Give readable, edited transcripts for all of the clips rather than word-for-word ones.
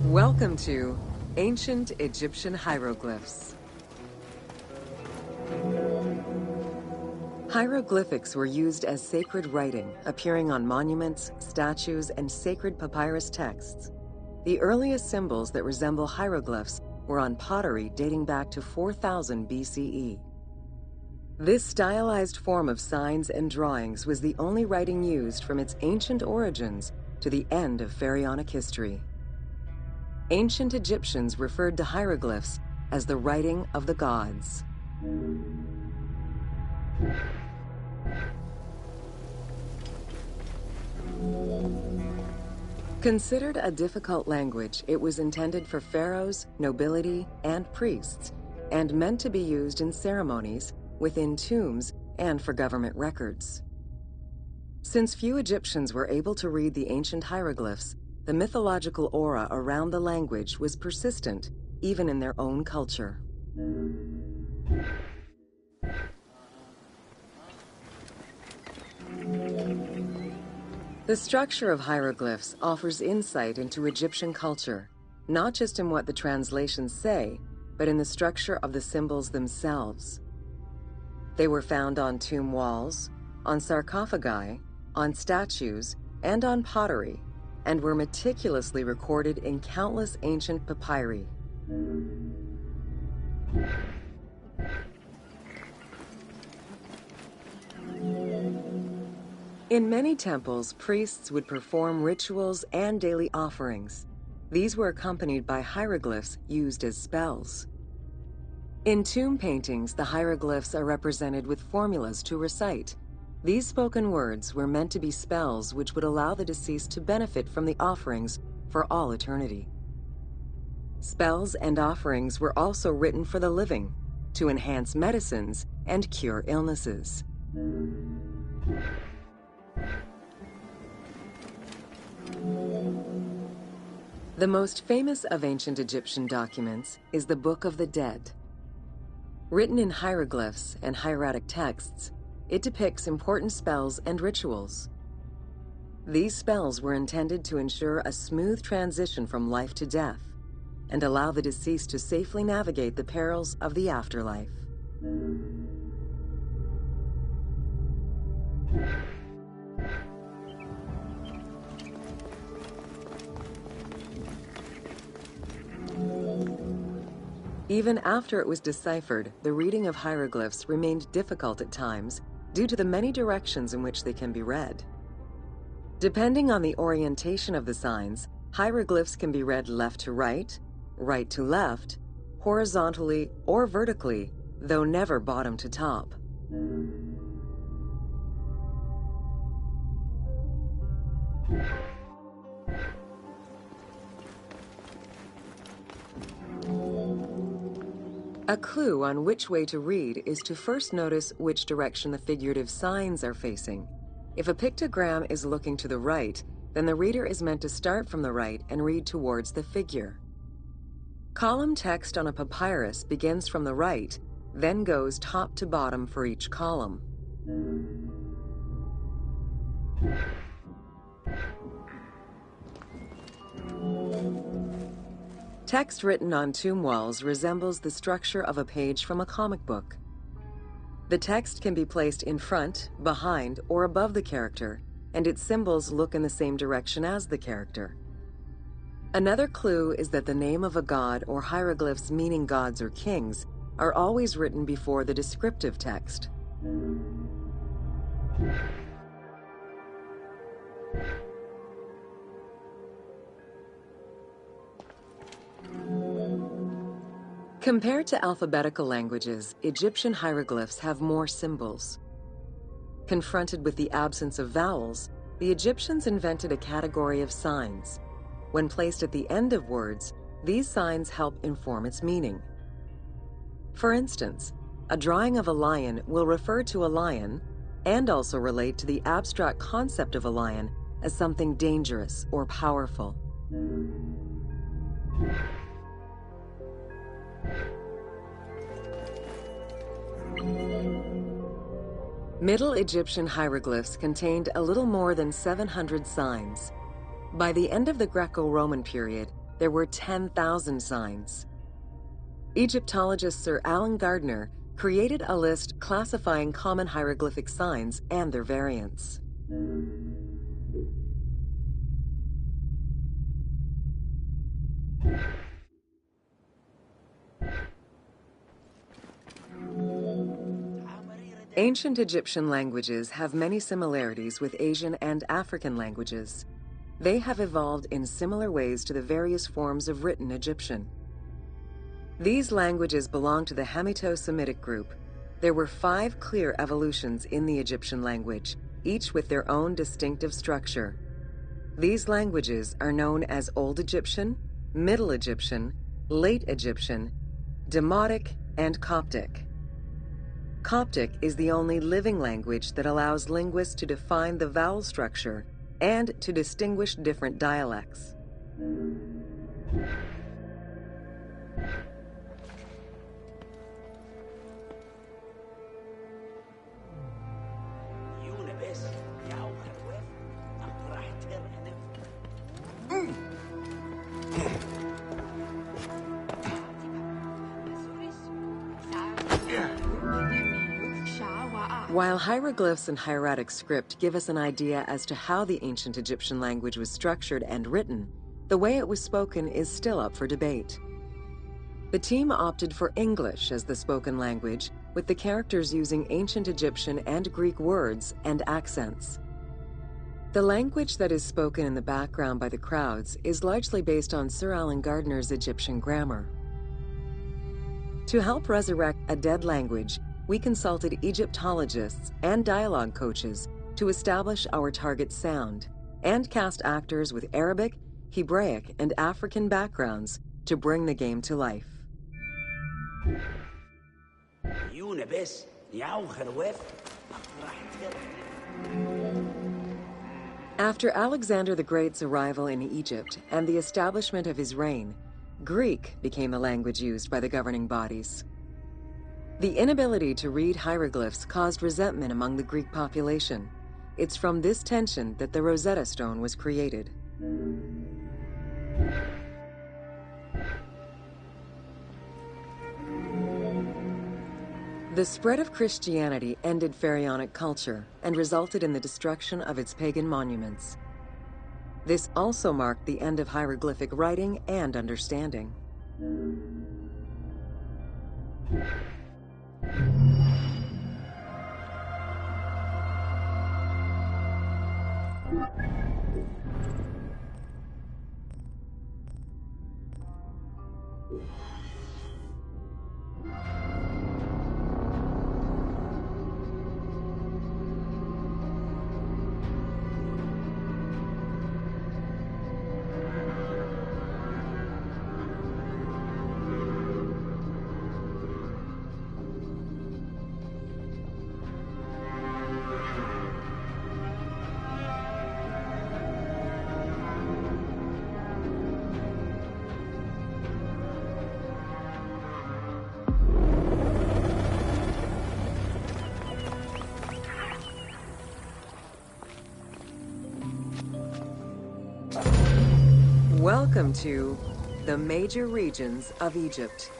Welcome to Ancient Egyptian Hieroglyphs. Hieroglyphics were used as sacred writing, appearing on monuments, statues, and sacred papyrus texts. The earliest symbols that resemble hieroglyphs were on pottery dating back to 4000 BCE. This stylized form of signs and drawings was the only writing used from its ancient origins to the end of pharaonic history. Ancient Egyptians referred to hieroglyphs as the writing of the gods. Considered a difficult language, it was intended for pharaohs, nobility, and priests, and meant to be used in ceremonies, within tombs, and for government records. Since few Egyptians were able to read the ancient hieroglyphs, the mythological aura around the language was persistent, even in their own culture. The structure of hieroglyphs offers insight into Egyptian culture, not just in what the translations say, but in the structure of the symbols themselves. They were found on tomb walls, on sarcophagi, on statues, and on pottery, and were meticulously recorded in countless ancient papyri. In many temples, priests would perform rituals and daily offerings. These were accompanied by hieroglyphs used as spells. In tomb paintings, the hieroglyphs are represented with formulas to recite. These spoken words were meant to be spells which would allow the deceased to benefit from the offerings for all eternity. Spells and offerings were also written for the living, to enhance medicines and cure illnesses. The most famous of ancient Egyptian documents is the Book of the Dead. Written in hieroglyphs and hieratic texts, it depicts important spells and rituals. These spells were intended to ensure a smooth transition from life to death and allow the deceased to safely navigate the perils of the afterlife. Even after it was deciphered, the reading of hieroglyphs remained difficult at times due to the many directions in which they can be read. Depending on the orientation of the signs, hieroglyphs can be read left to right, right to left, horizontally or vertically, though never bottom to top. A clue on which way to read is to first notice which direction the figurative signs are facing. If a pictogram is looking to the right, then the reader is meant to start from the right and read towards the figure. Column text on a papyrus begins from the right, then goes top to bottom for each column. Text written on tomb walls resembles the structure of a page from a comic book. The text can be placed in front, behind, or above the character, and its symbols look in the same direction as the character. Another clue is that the name of a god or hieroglyphs meaning gods or kings are always written before the descriptive text. Compared to alphabetical languages, Egyptian hieroglyphs have more symbols. Confronted with the absence of vowels, the Egyptians invented a category of signs. When placed at the end of words, these signs help inform its meaning. For instance, a drawing of a lion will refer to a lion and also relate to the abstract concept of a lion as something dangerous or powerful. Middle Egyptian hieroglyphs contained a little more than 700 signs. By the end of the Greco-Roman period, there were 10,000 signs. Egyptologist Sir Alan Gardner created a list classifying common hieroglyphic signs and their variants. Ancient Egyptian languages have many similarities with Asian and African languages. They have evolved in similar ways to the various forms of written Egyptian. These languages belong to the Hamito-Semitic group. There were 5 clear evolutions in the Egyptian language, each with their own distinctive structure. These languages are known as Old Egyptian, Middle Egyptian, Late Egyptian, Demotic, and Coptic. Coptic is the only living language that allows linguists to define the vowel structure and to distinguish different dialects. While hieroglyphs and hieratic script give us an idea as to how the ancient Egyptian language was structured and written, the way it was spoken is still up for debate. The team opted for English as the spoken language, with the characters using ancient Egyptian and Greek words and accents. The language that is spoken in the background by the crowds is largely based on Sir Alan Gardner's Egyptian grammar. To help resurrect a dead language, we consulted Egyptologists and dialogue coaches to establish our target sound and cast actors with Arabic, Hebraic, and African backgrounds to bring the game to life. After Alexander the Great's arrival in Egypt and the establishment of his reign, Greek became the language used by the governing bodies. The inability to read hieroglyphs caused resentment among the Greek population. It's from this tension that the Rosetta Stone was created. The spread of Christianity ended Pharaonic culture and resulted in the destruction of its pagan monuments. This also marked the end of hieroglyphic writing and understanding. Welcome to the major regions of Egypt.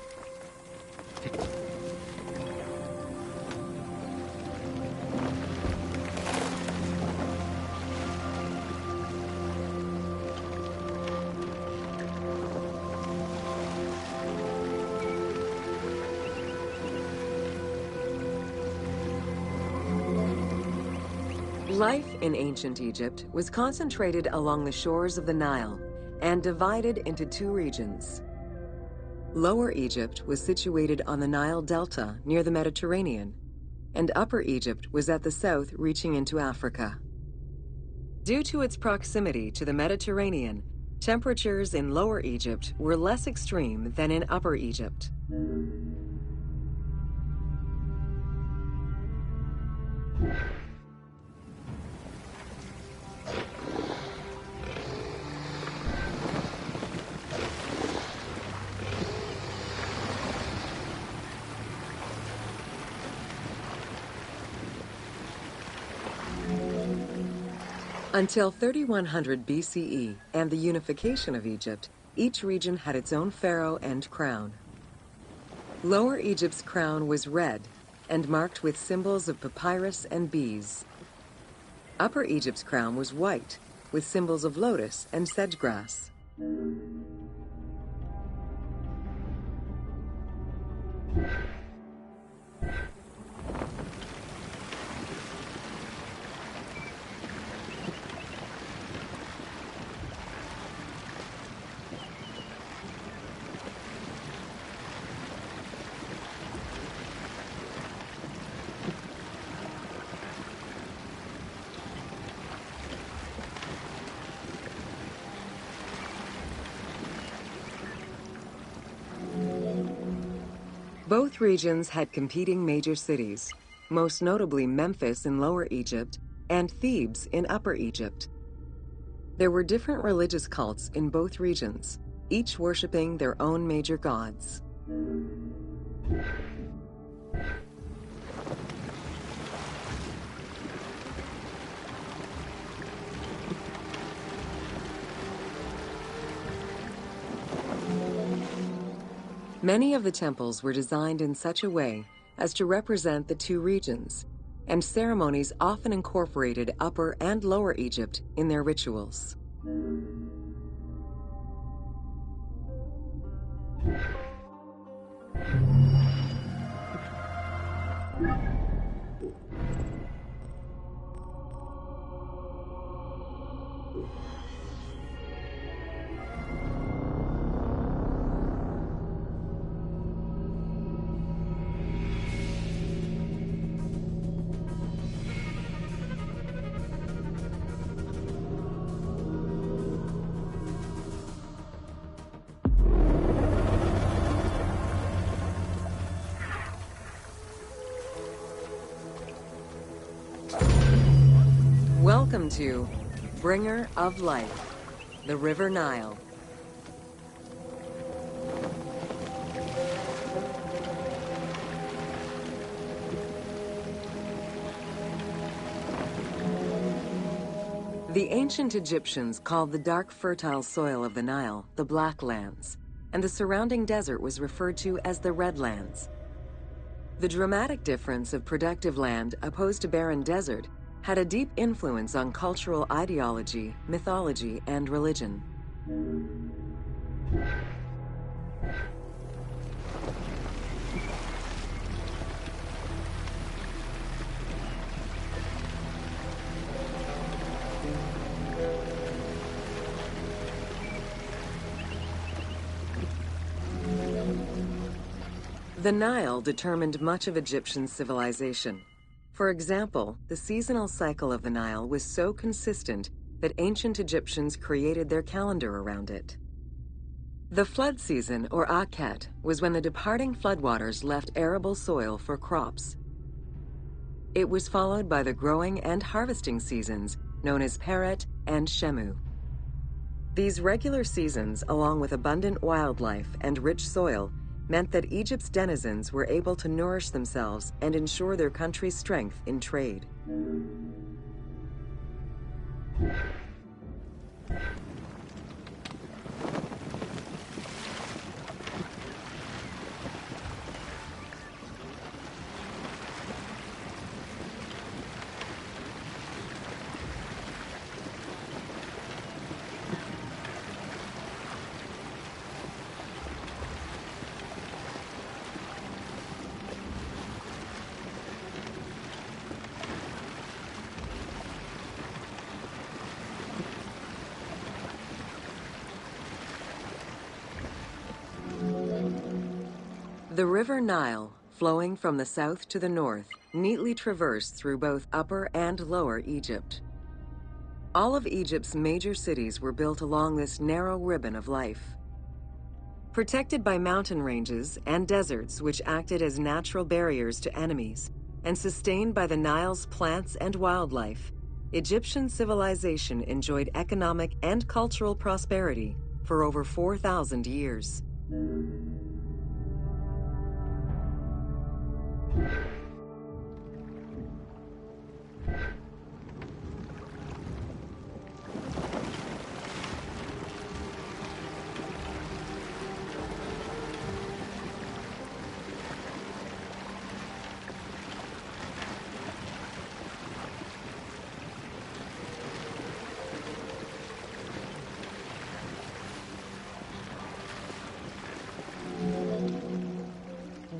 Life in ancient Egypt was concentrated along the shores of the Nile and divided into 2 regions. Lower Egypt was situated on the Nile Delta near the Mediterranean, and Upper Egypt was at the south reaching into Africa. Due to its proximity to the Mediterranean, temperatures in Lower Egypt were less extreme than in Upper Egypt. Until 3100 BCE and the unification of Egypt, each region had its own pharaoh and crown. Lower Egypt's crown was red and marked with symbols of papyrus and bees. Upper Egypt's crown was white, with symbols of lotus and sedge grass. Both regions had competing major cities, most notably Memphis in Lower Egypt and Thebes in Upper Egypt. There were different religious cults in both regions, each worshipping their own major gods. Many of the temples were designed in such a way as to represent the two regions, and ceremonies often incorporated Upper and Lower Egypt in their rituals. Welcome to Bringer of Life, the River Nile. The ancient Egyptians called the dark fertile soil of the Nile the Black Lands, and the surrounding desert was referred to as the Red Lands. The dramatic difference of productive land opposed to barren desert had a deep influence on cultural ideology, mythology, and religion. The Nile determined much of Egyptian civilization. For example, the seasonal cycle of the Nile was so consistent that ancient Egyptians created their calendar around it. The flood season, or Akhet, was when the departing floodwaters left arable soil for crops. It was followed by the growing and harvesting seasons, known as Peret and Shemu. These regular seasons, along with abundant wildlife and rich soil, meant that Egypt's denizens were able to nourish themselves and ensure their country's strength in trade. The River Nile, flowing from the south to the north, neatly traversed through both Upper and Lower Egypt. All of Egypt's major cities were built along this narrow ribbon of life. Protected by mountain ranges and deserts which acted as natural barriers to enemies, and sustained by the Nile's plants and wildlife, Egyptian civilization enjoyed economic and cultural prosperity for over 4,000 years.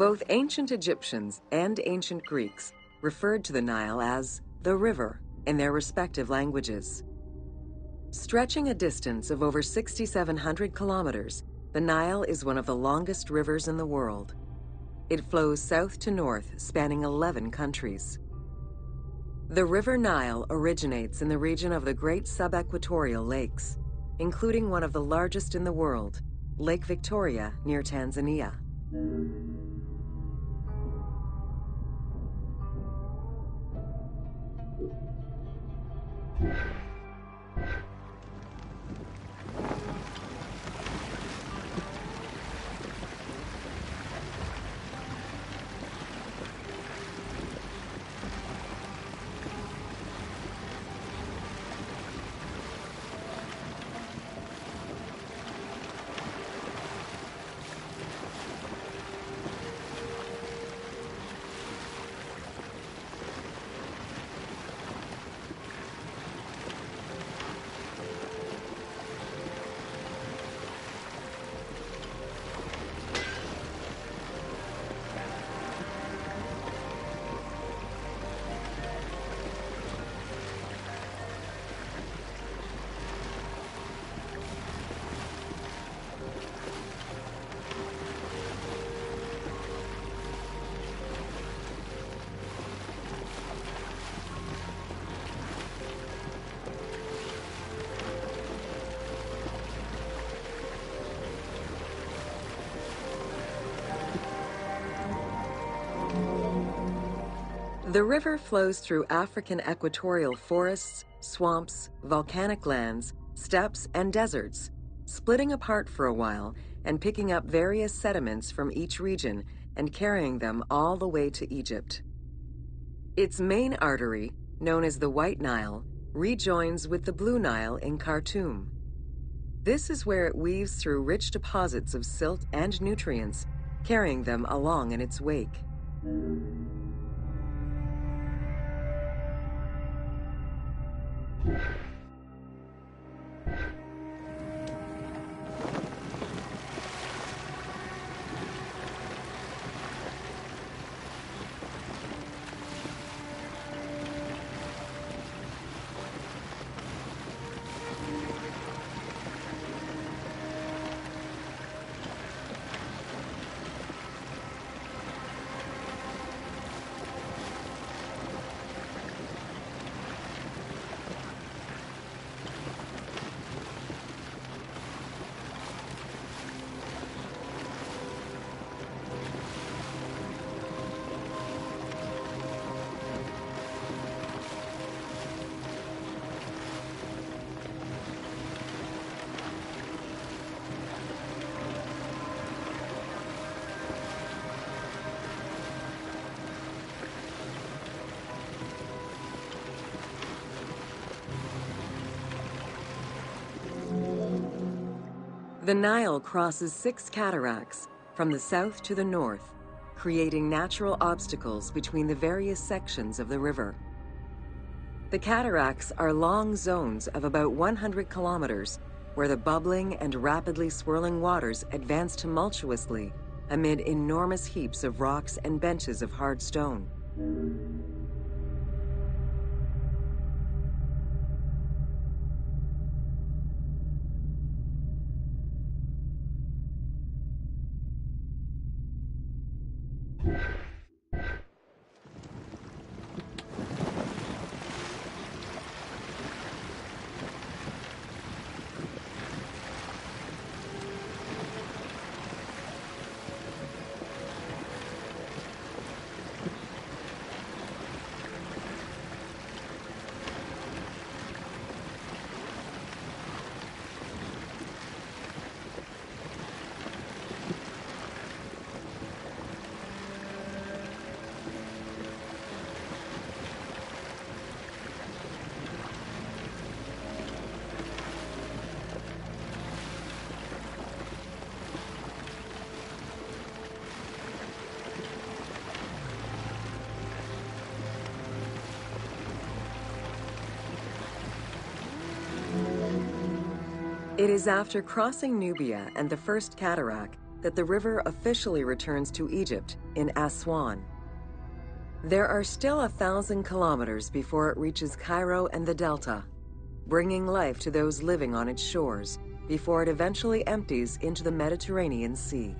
Both ancient Egyptians and ancient Greeks referred to the Nile as the river in their respective languages. Stretching a distance of over 6,700 kilometers, the Nile is one of the longest rivers in the world. It flows south to north, spanning 11 countries. The River Nile originates in the region of the Great Subequatorial Lakes, including one of the largest in the world, Lake Victoria near Tanzania. The river flows through African equatorial forests, swamps, volcanic lands, steppes, and deserts, splitting apart for a while and picking up various sediments from each region and carrying them all the way to Egypt. Its main artery, known as the White Nile, rejoins with the Blue Nile in Khartoum. This is where it weaves through rich deposits of silt and nutrients, carrying them along in its wake. The Nile crosses 6 cataracts from the south to the north, creating natural obstacles between the various sections of the river. The cataracts are long zones of about 100 kilometers, where the bubbling and rapidly swirling waters advance tumultuously amid enormous heaps of rocks and benches of hard stone. It is after crossing Nubia and the First Cataract that the river officially returns to Egypt in Aswan. There are still 1,000 kilometers before it reaches Cairo and the Delta, bringing life to those living on its shores before it eventually empties into the Mediterranean Sea.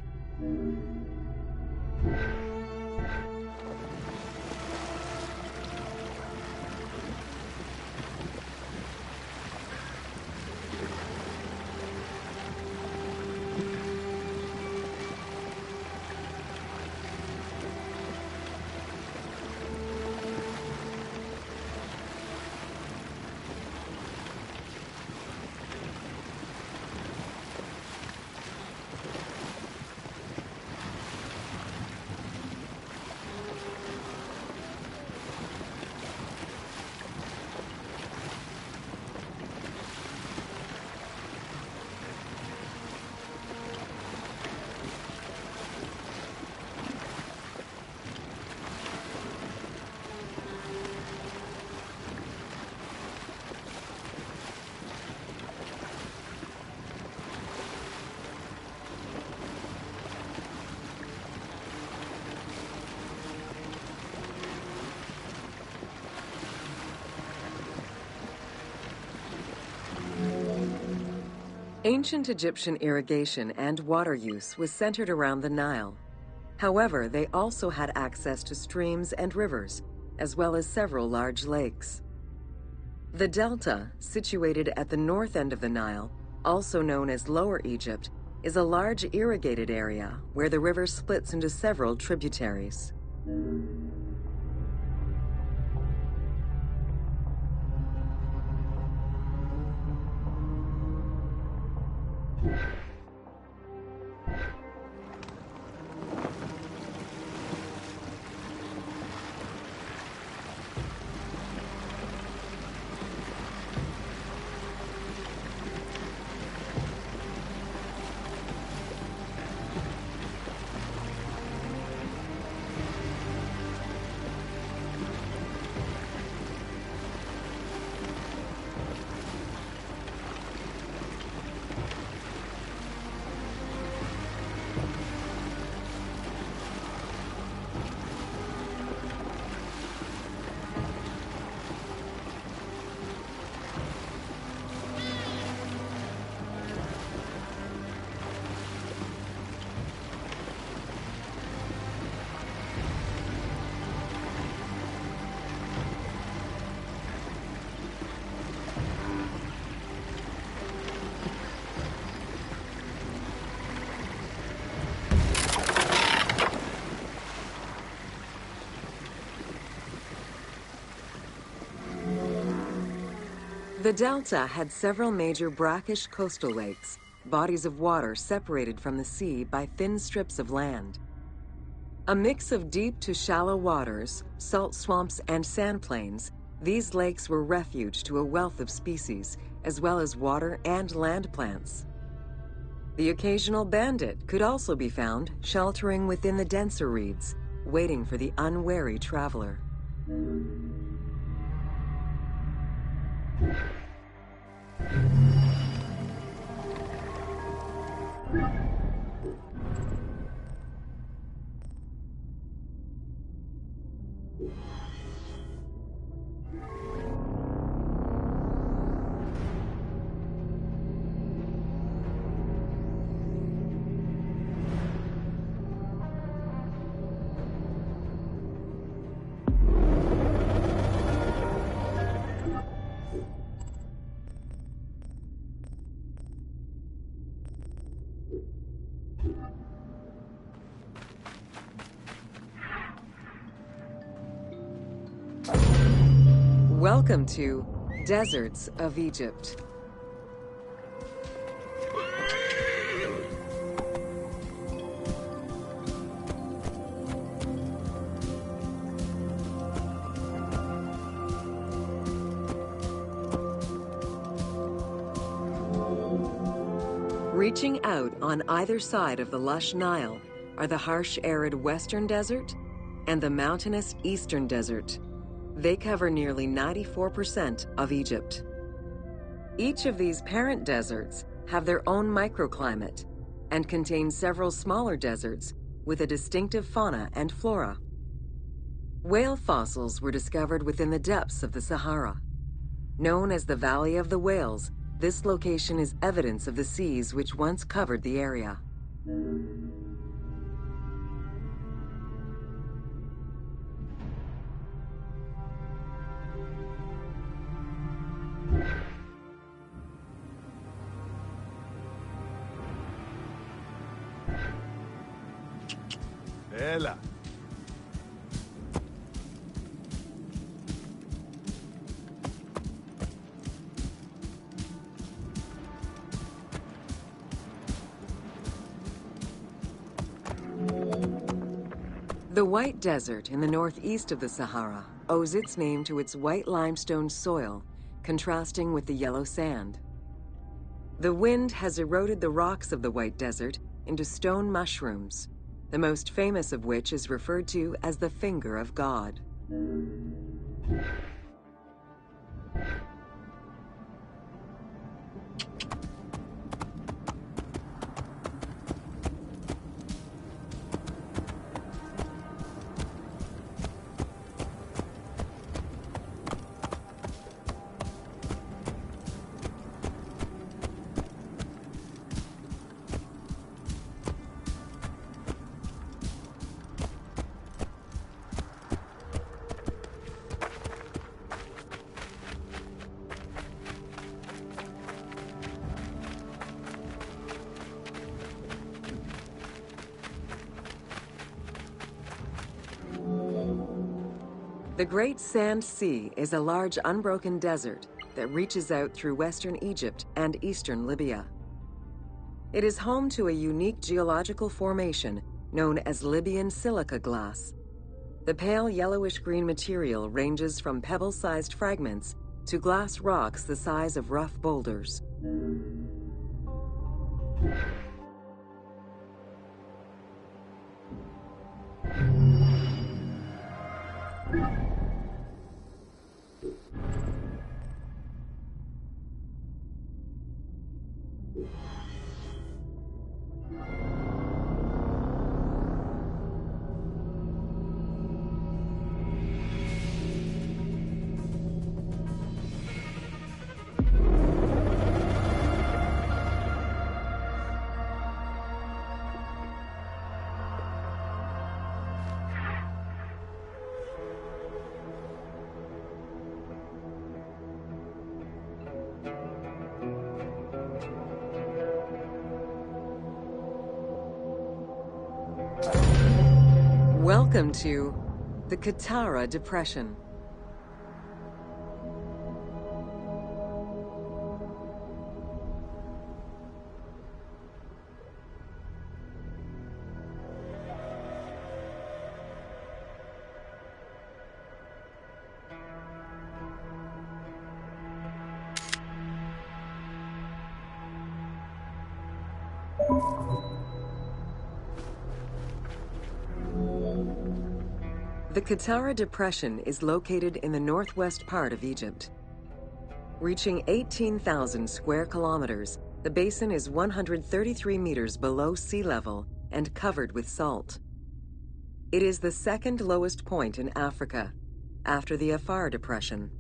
Ancient Egyptian irrigation and water use was centered around the Nile. However, they also had access to streams and rivers, as well as several large lakes. The Delta, situated at the north end of the Nile, also known as Lower Egypt, is a large irrigated area where the river splits into several tributaries. The Delta had several major brackish coastal lakes, bodies of water separated from the sea by thin strips of land. A mix of deep to shallow waters, salt swamps, and sand plains, these lakes were refuge to a wealth of species, as well as water and land plants. The occasional bandit could also be found sheltering within the denser reeds, waiting for the unwary traveler. Welcome to Deserts of Egypt. Reaching out on either side of the lush Nile are the harsh, arid Western Desert and the mountainous Eastern Desert. They cover nearly 94% of Egypt. Each of these parent deserts have their own microclimate, and contains several smaller deserts with a distinctive fauna and flora. Whale fossils were discovered within the depths of the Sahara. Known as the Valley of the Whales, this location is evidence of the seas which once covered the area. Ela. The White Desert in the northeast of the Sahara owes its name to its white limestone soil, contrasting with the yellow sand. The wind has eroded the rocks of the White Desert into stone mushrooms, the most famous of which is referred to as the Finger of God. The Great Sand Sea is a large unbroken desert that reaches out through western Egypt and eastern Libya. It is home to a unique geological formation known as Libyan silica glass. The pale yellowish-green material ranges from pebble-sized fragments to glass rocks the size of rough boulders. Welcome to the Qattara Depression. The Qattara Depression is located in the northwest part of Egypt. Reaching 18,000 square kilometers, the basin is 133 meters below sea level and covered with salt. It is the second lowest point in Africa, after the Afar Depression.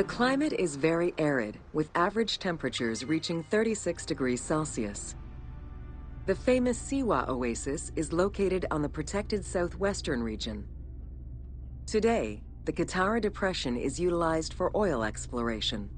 The climate is very arid, with average temperatures reaching 36 degrees Celsius. The famous Siwa Oasis is located on the protected southwestern region. Today, the Qattara Depression is utilized for oil exploration.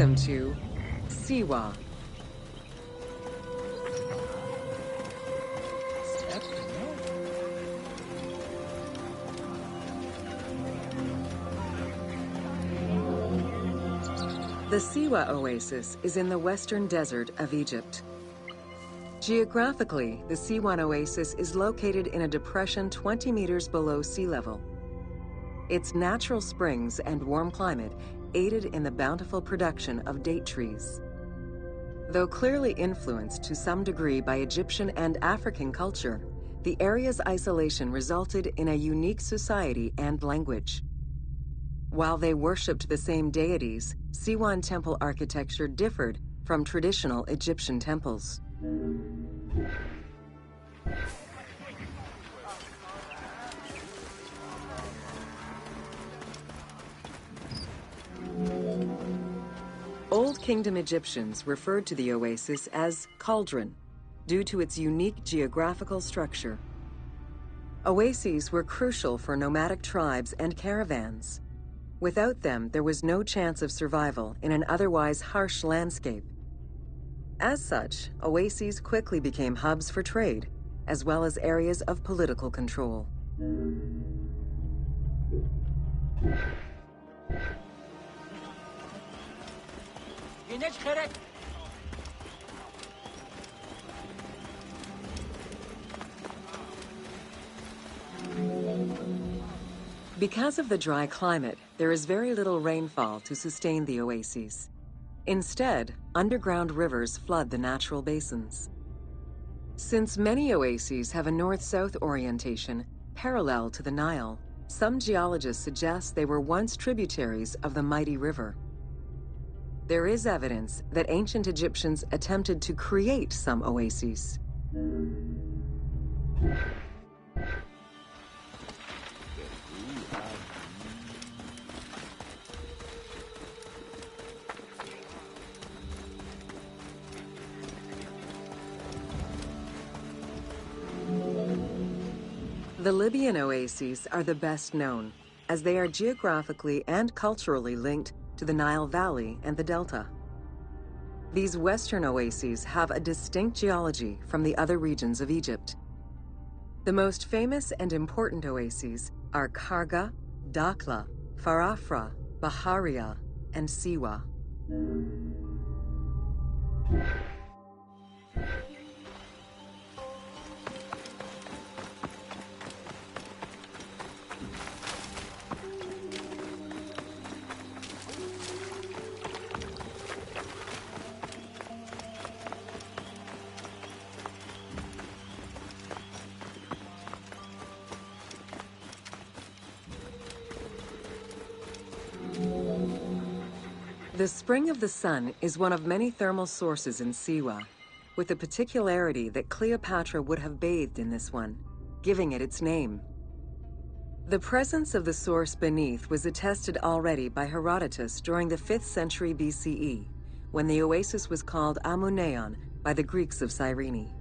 Welcome to Siwa. The Siwa Oasis is in the western desert of Egypt. Geographically, the Siwan Oasis is located in a depression 20 meters below sea level. Its natural springs and warm climate aided in the bountiful production of date trees. Though clearly influenced to some degree by Egyptian and African culture, the area's isolation resulted in a unique society and language. While they worshipped the same deities, Siwan temple architecture differed from traditional Egyptian temples. Old Kingdom Egyptians referred to the oasis as cauldron, due to its unique geographical structure. Oases were crucial for nomadic tribes and caravans. Without them, there was no chance of survival in an otherwise harsh landscape. As such, oases quickly became hubs for trade, as well as areas of political control. Because of the dry climate, there is very little rainfall to sustain the oases. Instead, underground rivers flood the natural basins. Since many oases have a north-south orientation parallel to the Nile, some geologists suggest they were once tributaries of the mighty river. There is evidence that ancient Egyptians attempted to create some oases. The Libyan oases are the best known, as they are geographically and culturally linked to the Nile Valley and the Delta. These western oases have a distinct geology from the other regions of Egypt. The most famous and important oases are Karga, Dakhla, Farafra, Baharia, and Siwa. The Spring of the Sun is one of many thermal sources in Siwa, with the particularity that Cleopatra would have bathed in this one, giving it its name. The presence of the source beneath was attested already by Herodotus during the 5th century BCE, when the oasis was called Amuneion by the Greeks of Cyrene.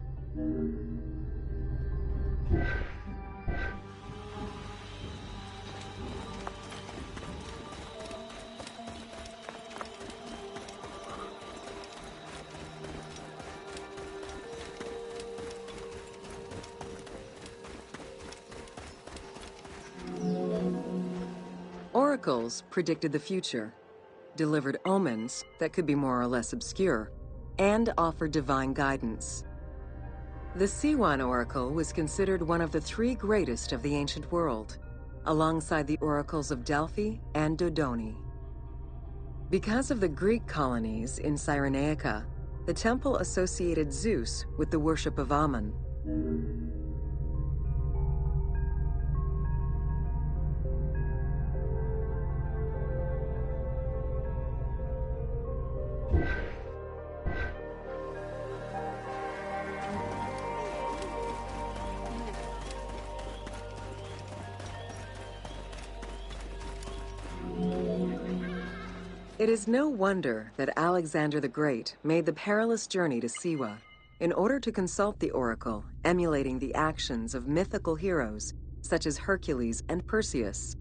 Oracles predicted the future, delivered omens that could be more or less obscure, and offered divine guidance. The Siwan Oracle was considered one of the 3 greatest of the ancient world, alongside the oracles of Delphi and Dodoni. Because of the Greek colonies in Cyrenaica, the temple associated Zeus with the worship of Ammon. It is no wonder that Alexander the Great made the perilous journey to Siwa in order to consult the oracle, emulating the actions of mythical heroes such as Hercules and Perseus.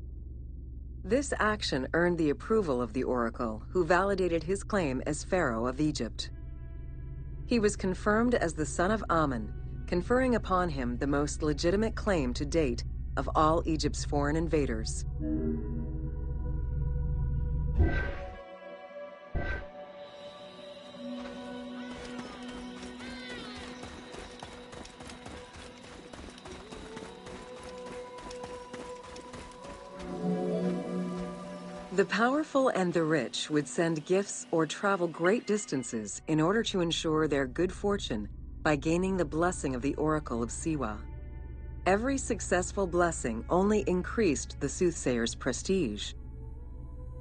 This action earned the approval of the oracle, who validated his claim as Pharaoh of Egypt. He was confirmed as the son of Amen, conferring upon him the most legitimate claim to date of all Egypt's foreign invaders. The powerful and the rich would send gifts or travel great distances in order to ensure their good fortune by gaining the blessing of the Oracle of Siwa. Every successful blessing only increased the soothsayer's prestige.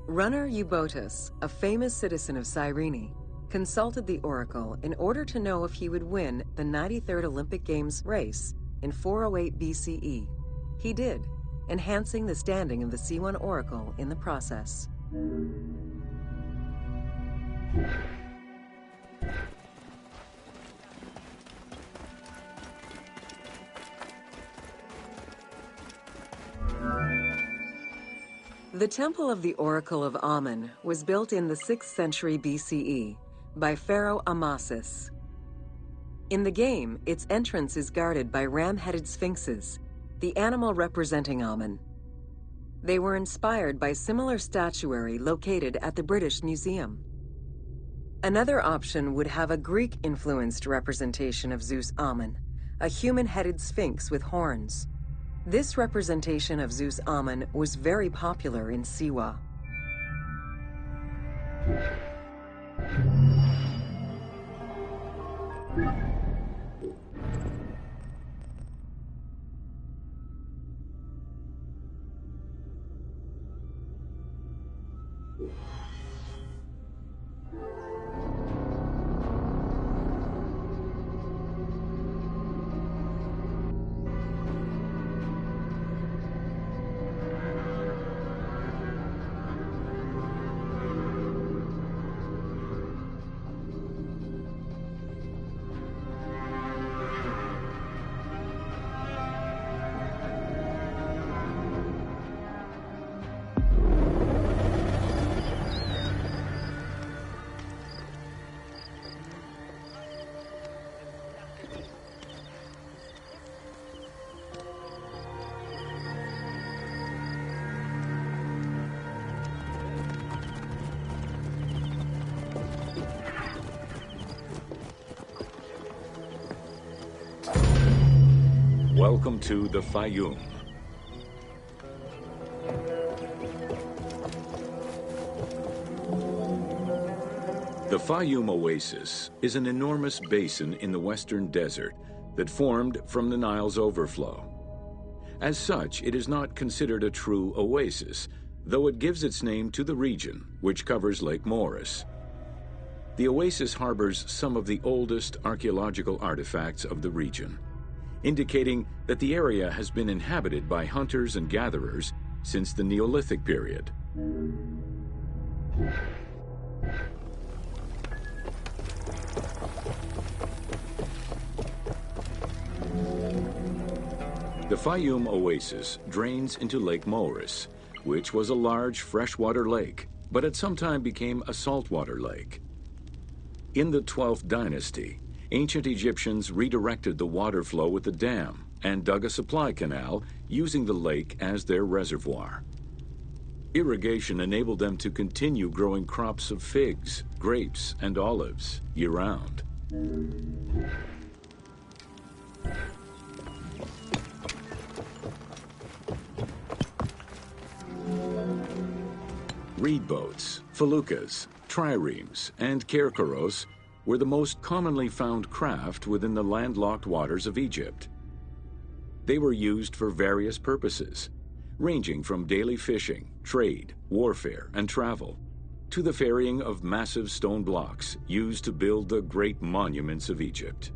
Runner Eubotus, a famous citizen of Cyrene, consulted the oracle in order to know if he would win the 93rd Olympic Games race in 408 BCE. He did, enhancing the standing of the Siwan oracle in the process. The Temple of the Oracle of Amen was built in the 6th century BCE by Pharaoh Amasis. In the game, its entrance is guarded by ram-headed sphinxes, the animal representing Amen. They were inspired by similar statuary located at the British Museum. Another option would have a Greek-influenced representation of Zeus Amen, a human-headed sphinx with horns. This representation of Zeus Amen was very popular in Siwa. Welcome to the Fayum. The Fayum Oasis is an enormous basin in the western desert that formed from the Nile's overflow. As such, it is not considered a true oasis, though it gives its name to the region, which covers Lake Moeris. The oasis harbors some of the oldest archaeological artifacts of the region, indicating that the area has been inhabited by hunters and gatherers since the Neolithic period. The Fayum Oasis drains into Lake Moeris, which was a large freshwater lake, but at some time became a saltwater lake. In the 12th dynasty, ancient Egyptians redirected the water flow with a dam and dug a supply canal using the lake as their reservoir. Irrigation enabled them to continue growing crops of figs, grapes, and olives year-round. Reed boats, feluccas, triremes, and kerkeros were the most commonly found craft within the landlocked waters of Egypt. They were used for various purposes, ranging from daily fishing, trade, warfare, and travel, to the ferrying of massive stone blocks used to build the great monuments of Egypt.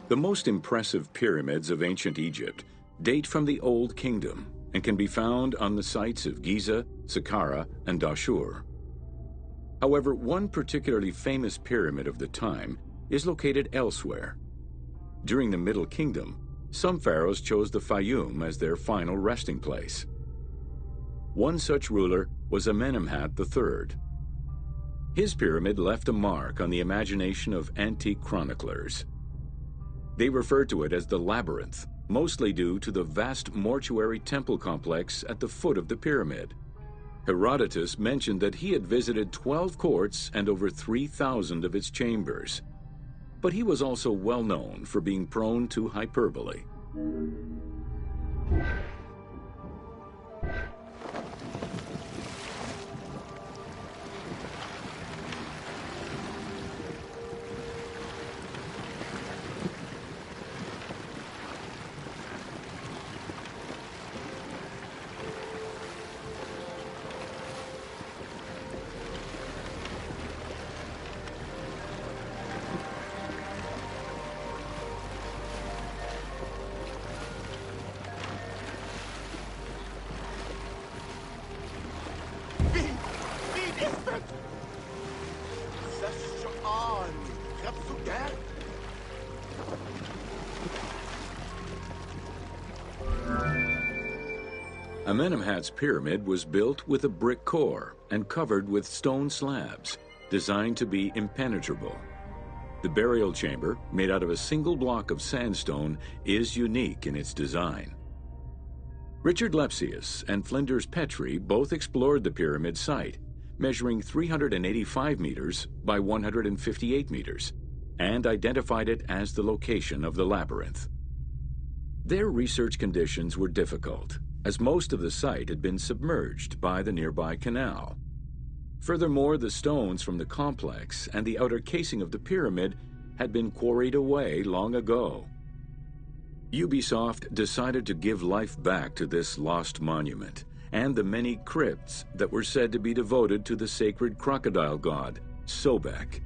The most impressive pyramids of ancient Egypt date from the Old Kingdom and can be found on the sites of Giza, Saqqara, and Dashur. However, one particularly famous pyramid of the time is located elsewhere. During the Middle Kingdom, some pharaohs chose the Fayum as their final resting place. One such ruler was Amenemhat III. His pyramid left a mark on the imagination of antique chroniclers. They refer to it as the Labyrinth, mostly due to the vast mortuary temple complex at the foot of the pyramid. Herodotus mentioned that he had visited 12 courts and over 3,000 of its chambers. But he was also well known for being prone to hyperbole. Amenemhat's pyramid was built with a brick core and covered with stone slabs, designed to be impenetrable. The burial chamber, made out of a single block of sandstone, is unique in its design. Richard Lepsius and Flinders Petrie both explored the pyramid site, measuring 385 meters by 158 meters, and identified it as the location of the labyrinth. Their research conditions were difficult, as most of the site had been submerged by the nearby canal. Furthermore, the stones from the complex and the outer casing of the pyramid had been quarried away long ago. Ubisoft decided to give life back to this lost monument and the many crypts that were said to be devoted to the sacred crocodile god, Sobek.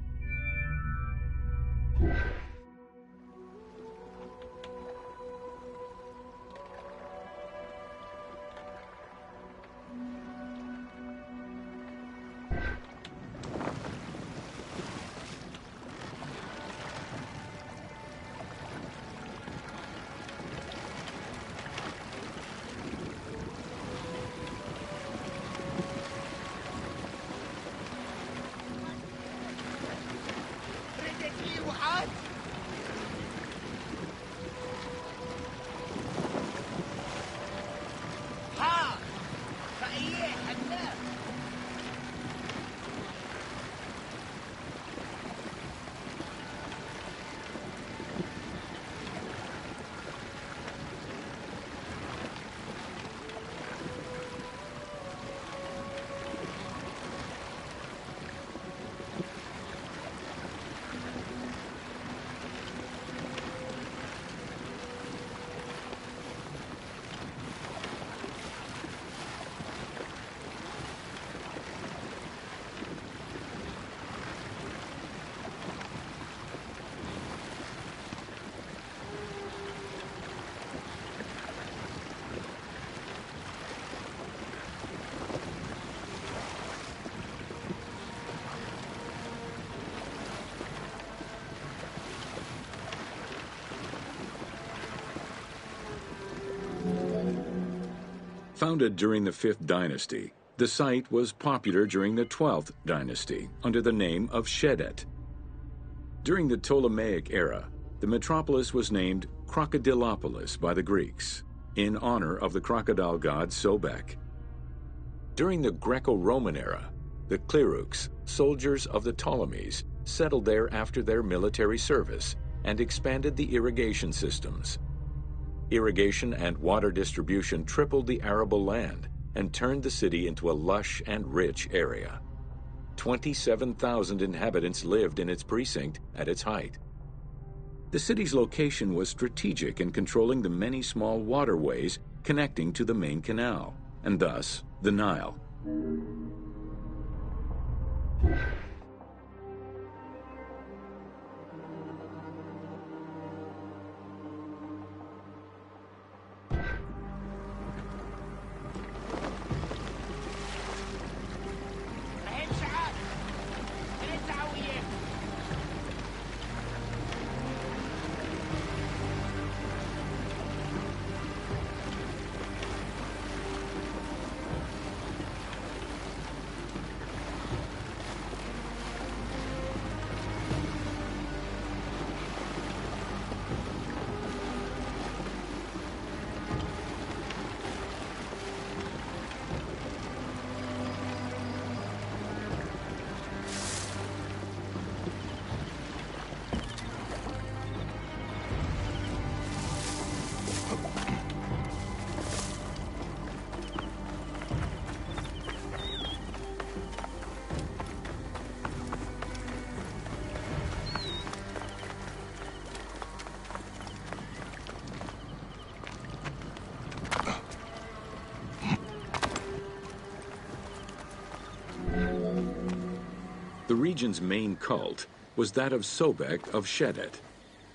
Founded during the 5th dynasty, the site was popular during the 12th dynasty under the name of Shedet. During the Ptolemaic era, the metropolis was named Crocodilopolis by the Greeks, in honor of the crocodile god Sobek. During the Greco-Roman era, the Cleruks, soldiers of the Ptolemies, settled there after their military service and expanded the irrigation systems. Irrigation and water distribution tripled the arable land and turned the city into a lush and rich area. 27,000 inhabitants lived in its precinct at its height. The city's location was strategic in controlling the many small waterways connecting to the main canal, and thus the Nile. region's main cult was that of Sobek of Shedet,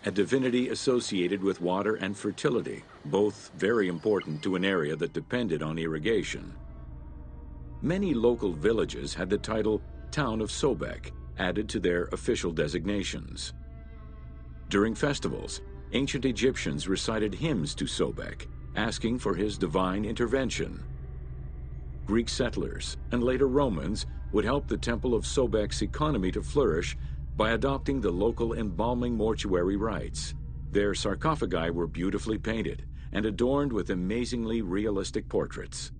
a divinity associated with water and fertility, both very important to an area that depended on irrigation. Many local villages had the title Town of Sobek added to their official designations. During festivals, ancient Egyptians recited hymns to Sobek, asking for his divine intervention. Greek settlers and later Romans would help the Temple of Sobek's economy to flourish by adopting the local embalming mortuary rites. Their sarcophagi were beautifully painted and adorned with amazingly realistic portraits.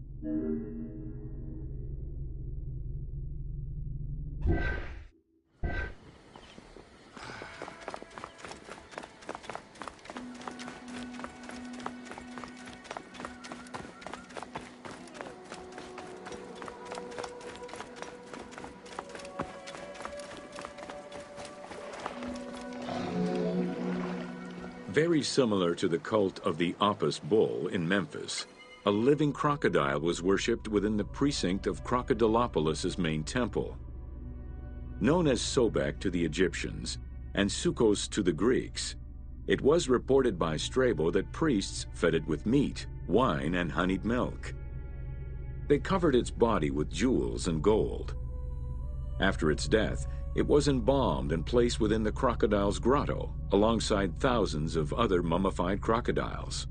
Very similar to the cult of the Apis bull in Memphis, a living crocodile was worshipped within the precinct of Crocodilopolis' main temple. Known as Sobek to the Egyptians and Sukkos to the Greeks, it was reported by Strabo that priests fed it with meat, wine, and honeyed milk. They covered its body with jewels and gold. After its death, it was embalmed and placed within the crocodile's grotto, alongside thousands of other mummified crocodiles.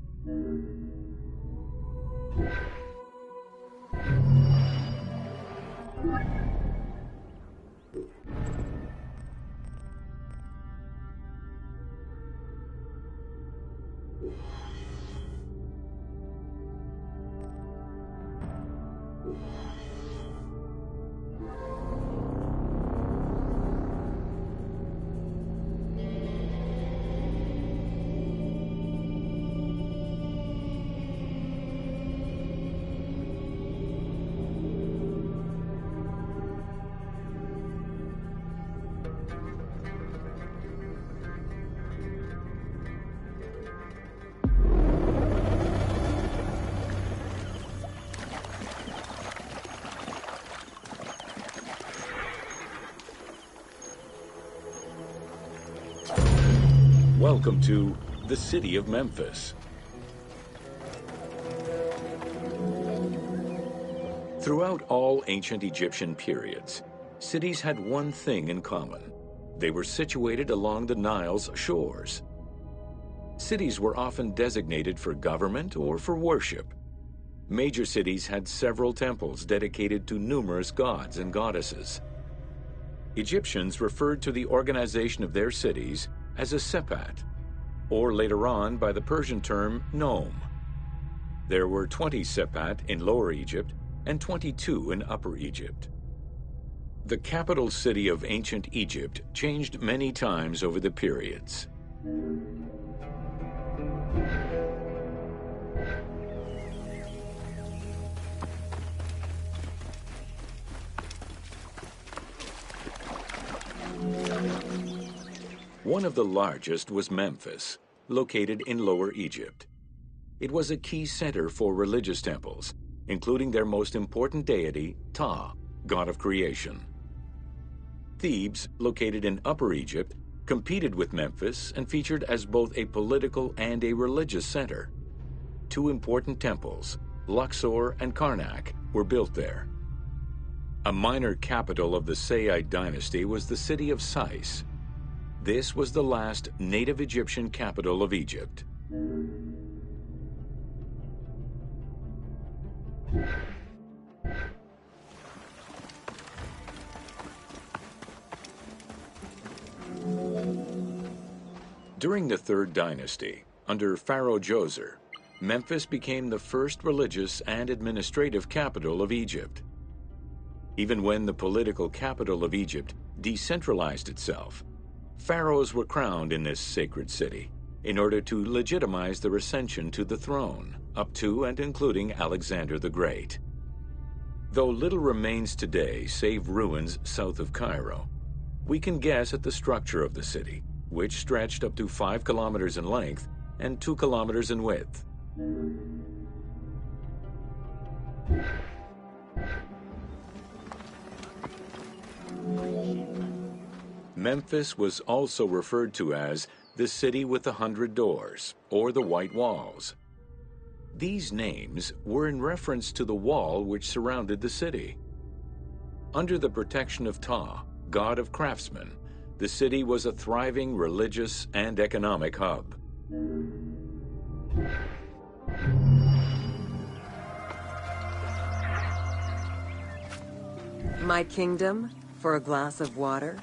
Welcome to the city of Memphis. Throughout all ancient Egyptian periods, cities had one thing in common. They were situated along the Nile's shores. Cities were often designated for government or for worship. Major cities had several temples dedicated to numerous gods and goddesses. Egyptians referred to the organization of their cities as a sepat, or later on by the Persian term nome. There were 20 sepat in Lower Egypt and 22 in Upper Egypt. The capital city of ancient Egypt changed many times over the periods. One of the largest was Memphis, located in Lower Egypt. It was a key center for religious temples, including their most important deity, Ptah, god of creation. Thebes, located in Upper Egypt, competed with Memphis and featured as both a political and a religious center. Two important temples, Luxor and Karnak, were built there. A minor capital of the Sayyid dynasty was the city of Sais. This was the last native Egyptian capital of Egypt. During the Third Dynasty, under Pharaoh Djoser, Memphis became the first religious and administrative capital of Egypt. Even when the political capital of Egypt decentralized itself, pharaohs were crowned in this sacred city in order to legitimize their ascension to the throne, up to and including Alexander the Great. Though little remains today save ruins south of Cairo, we can guess at the structure of the city, which stretched up to 5 kilometers in length and 2 kilometers in width. Memphis was also referred to as the City with the 100 Doors, or the White Walls. These names were in reference to the wall which surrounded the city. Under the protection of Ptah, god of craftsmen, the city was a thriving religious and economic hub. My kingdom for a glass of water?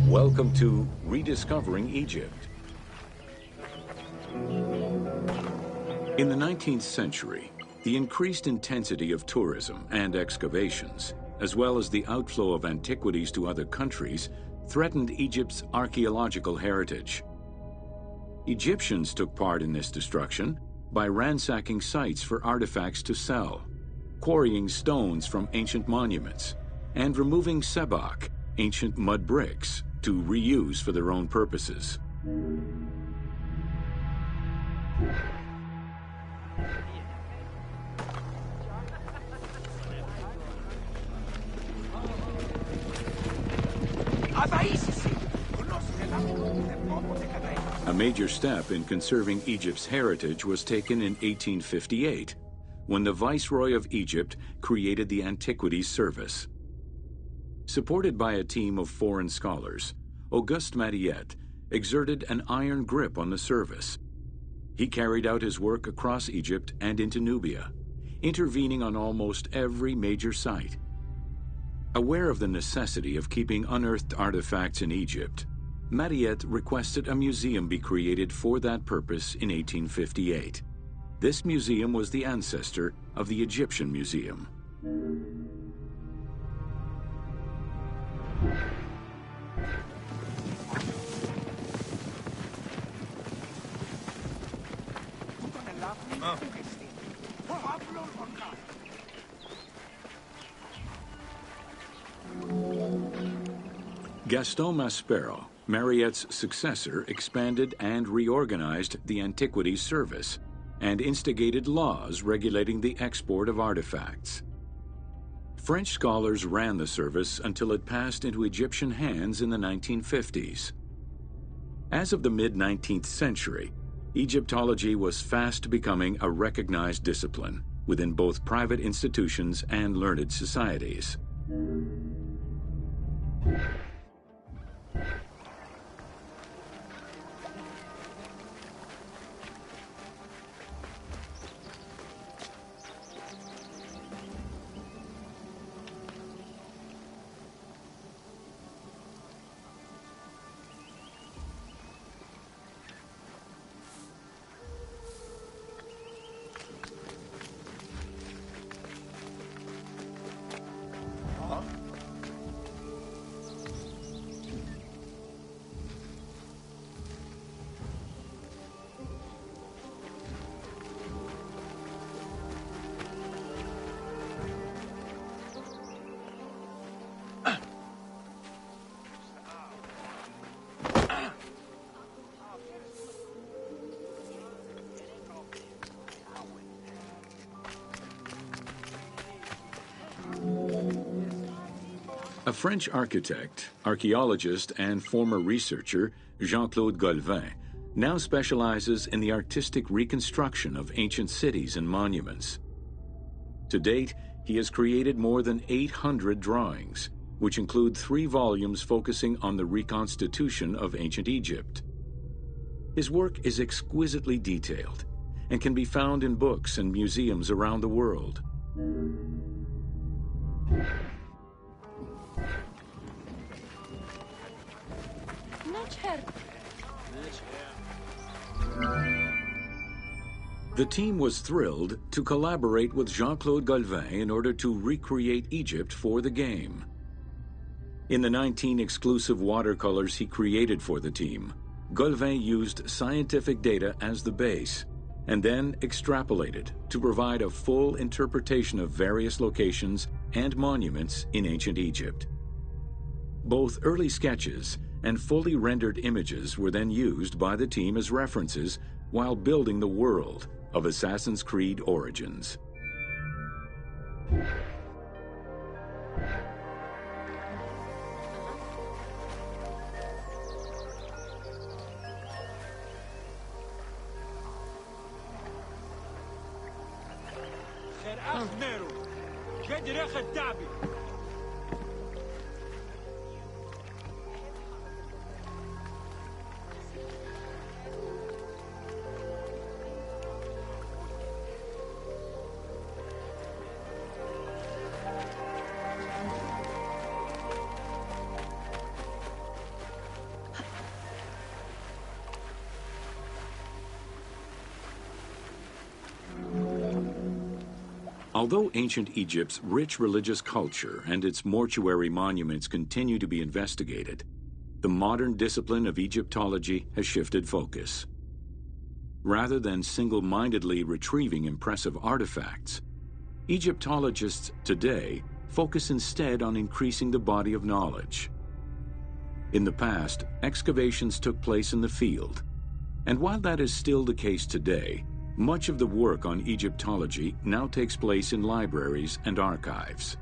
Welcome to Rediscovering Egypt. In the 19th century, the increased intensity of tourism and excavations, as well as the outflow of antiquities to other countries, threatened Egypt's archaeological heritage. Egyptians took part in this destruction by ransacking sites for artifacts to sell, quarrying stones from ancient monuments, and removing sebak, ancient mud bricks, to reuse for their own purposes. A major step in conserving Egypt's heritage was taken in 1858, when the Viceroy of Egypt created the Antiquities Service. Supported by a team of foreign scholars, Auguste Mariette exerted an iron grip on the service. He carried out his work across Egypt and into Nubia, intervening on almost every major site. Aware of the necessity of keeping unearthed artifacts in Egypt, Mariette requested a museum be created for that purpose in 1858. This museum was the ancestor of the Egyptian Museum. Gaston Maspero, Mariette's successor, expanded and reorganized the Antiquities Service and instigated laws regulating the export of artifacts. French scholars ran the service until it passed into Egyptian hands in the 1950s. As of the mid-19th century, Egyptology was fast becoming a recognized discipline within both private institutions and learned societies. A French architect, archaeologist, and former researcher, Jean-Claude Golvin, now specializes in the artistic reconstruction of ancient cities and monuments. To date, he has created more than 800 drawings, which include 3 volumes focusing on the reconstitution of ancient Egypt. His work is exquisitely detailed and can be found in books and museums around the world. The team was thrilled to collaborate with Jean-Claude Golvin in order to recreate Egypt for the game. In the 19 exclusive watercolors he created for the team, Golvin used scientific data as the base and then extrapolated to provide a full interpretation of various locations and monuments in ancient Egypt. Both early sketches and fully rendered images were then used by the team as references while building the world of Assassin's Creed Origins. Although ancient Egypt's rich religious culture and its mortuary monuments continue to be investigated, the modern discipline of Egyptology has shifted focus. Rather than single-mindedly retrieving impressive artifacts, Egyptologists today focus instead on increasing the body of knowledge. In the past, excavations took place in the field, and while that is still the case today, much of the work on Egyptology now takes place in libraries and archives.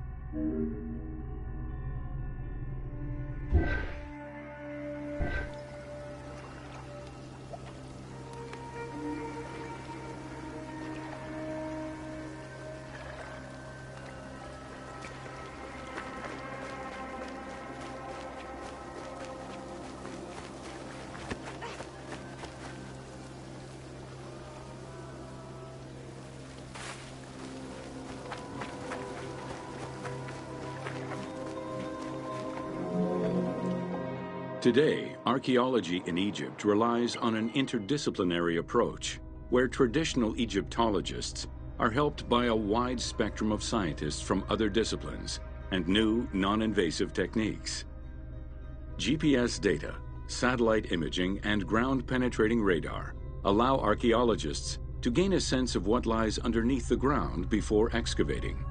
Today, archaeology in Egypt relies on an interdisciplinary approach, where traditional Egyptologists are helped by a wide spectrum of scientists from other disciplines and new, non-invasive techniques. GPS data, satellite imaging, and ground-penetrating radar allow archaeologists to gain a sense of what lies underneath the ground before excavating.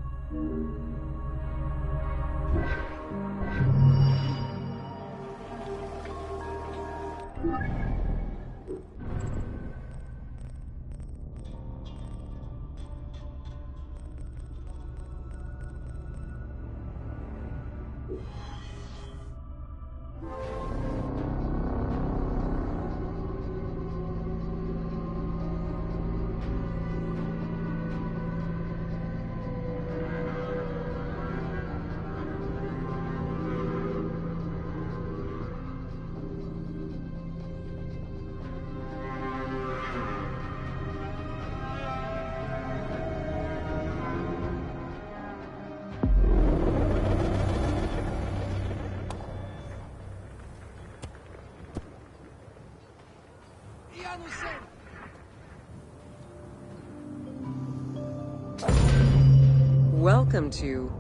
Welcome to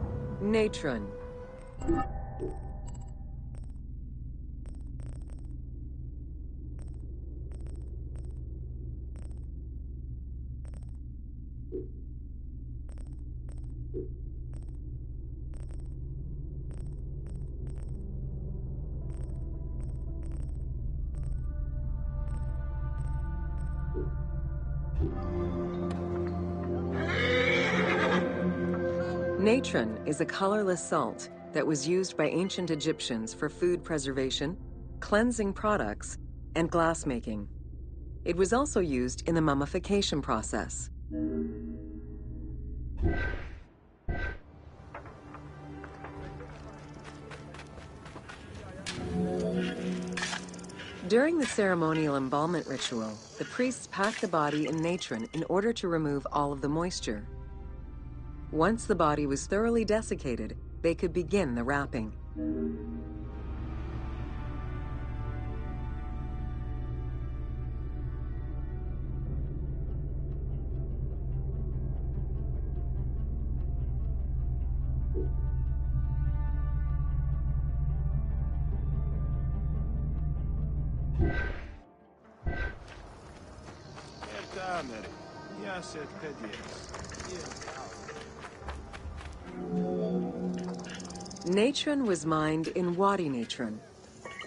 Natron. Natron is a colorless salt that was used by ancient Egyptians for food preservation, cleansing products, and glass making. It was also used in the mummification process. During the ceremonial embalmment ritual, the priests packed the body in natron in order to remove all of the moisture. Once the body was thoroughly desiccated, they could begin the wrapping. Natron was mined in Wadi Natron.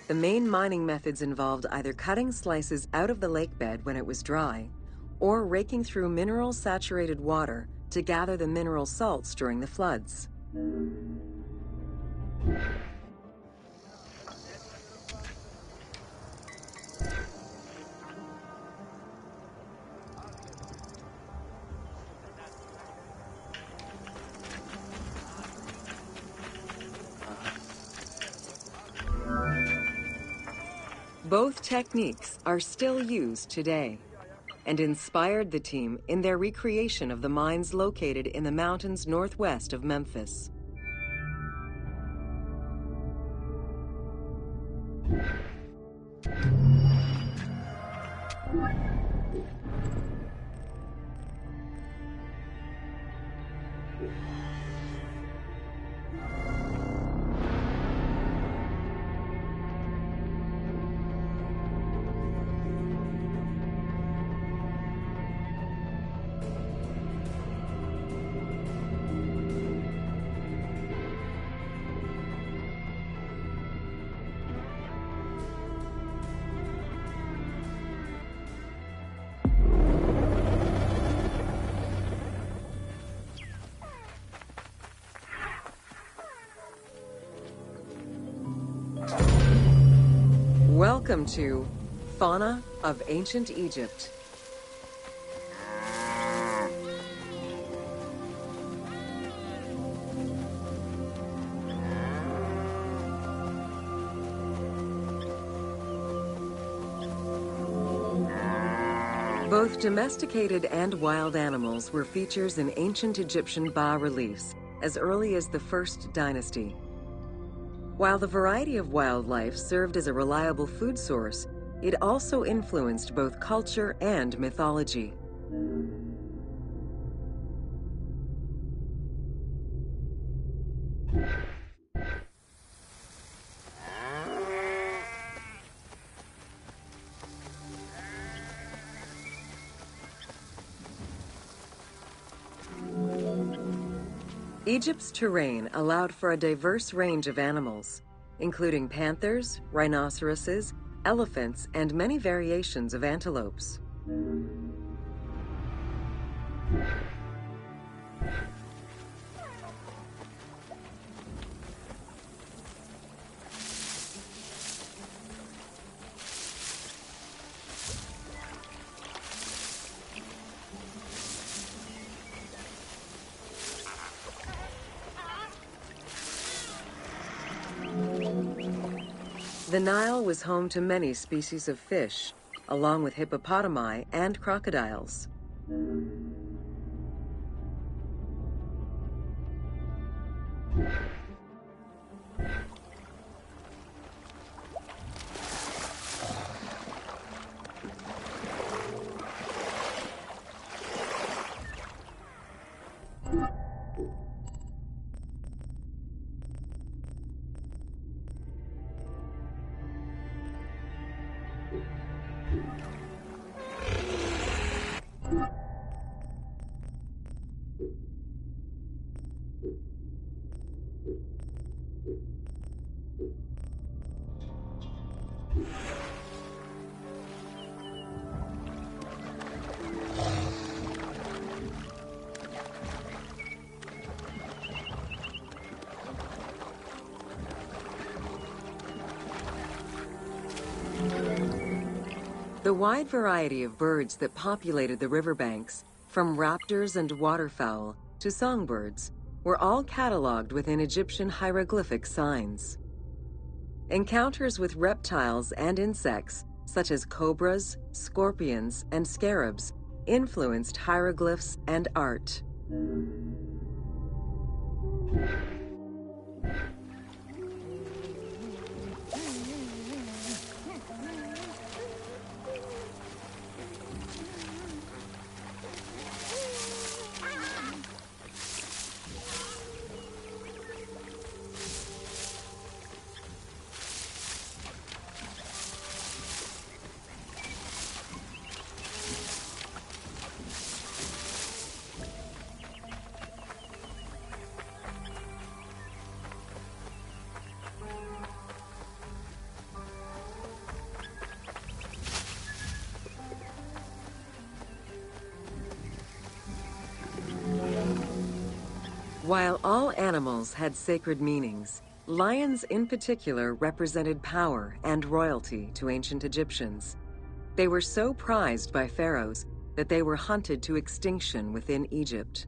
The main mining methods involved either cutting slices out of the lake bed when it was dry, or raking through mineral-saturated water to gather the mineral salts during the floods. Both techniques are still used today and inspired the team in their recreation of the mines located in the mountains northwest of Memphis. Welcome to Fauna of Ancient Egypt. Both domesticated and wild animals were features in ancient Egyptian bas-reliefs as early as the First Dynasty. While the variety of wildlife served as a reliable food source, it also influenced both culture and mythology. Egypt's terrain allowed for a diverse range of animals, including panthers, rhinoceroses, elephants, and many variations of antelopes. The Nile was home to many species of fish, along with hippopotami and crocodiles. The wide variety of birds that populated the riverbanks, from raptors and waterfowl to songbirds, were all cataloged within Egyptian hieroglyphic signs. Encounters with reptiles and insects such as cobras, scorpions, and scarabs, influenced hieroglyphs and art. While all animals had sacred meanings, lions in particular represented power and royalty to ancient Egyptians. They were so prized by pharaohs that they were hunted to extinction within Egypt.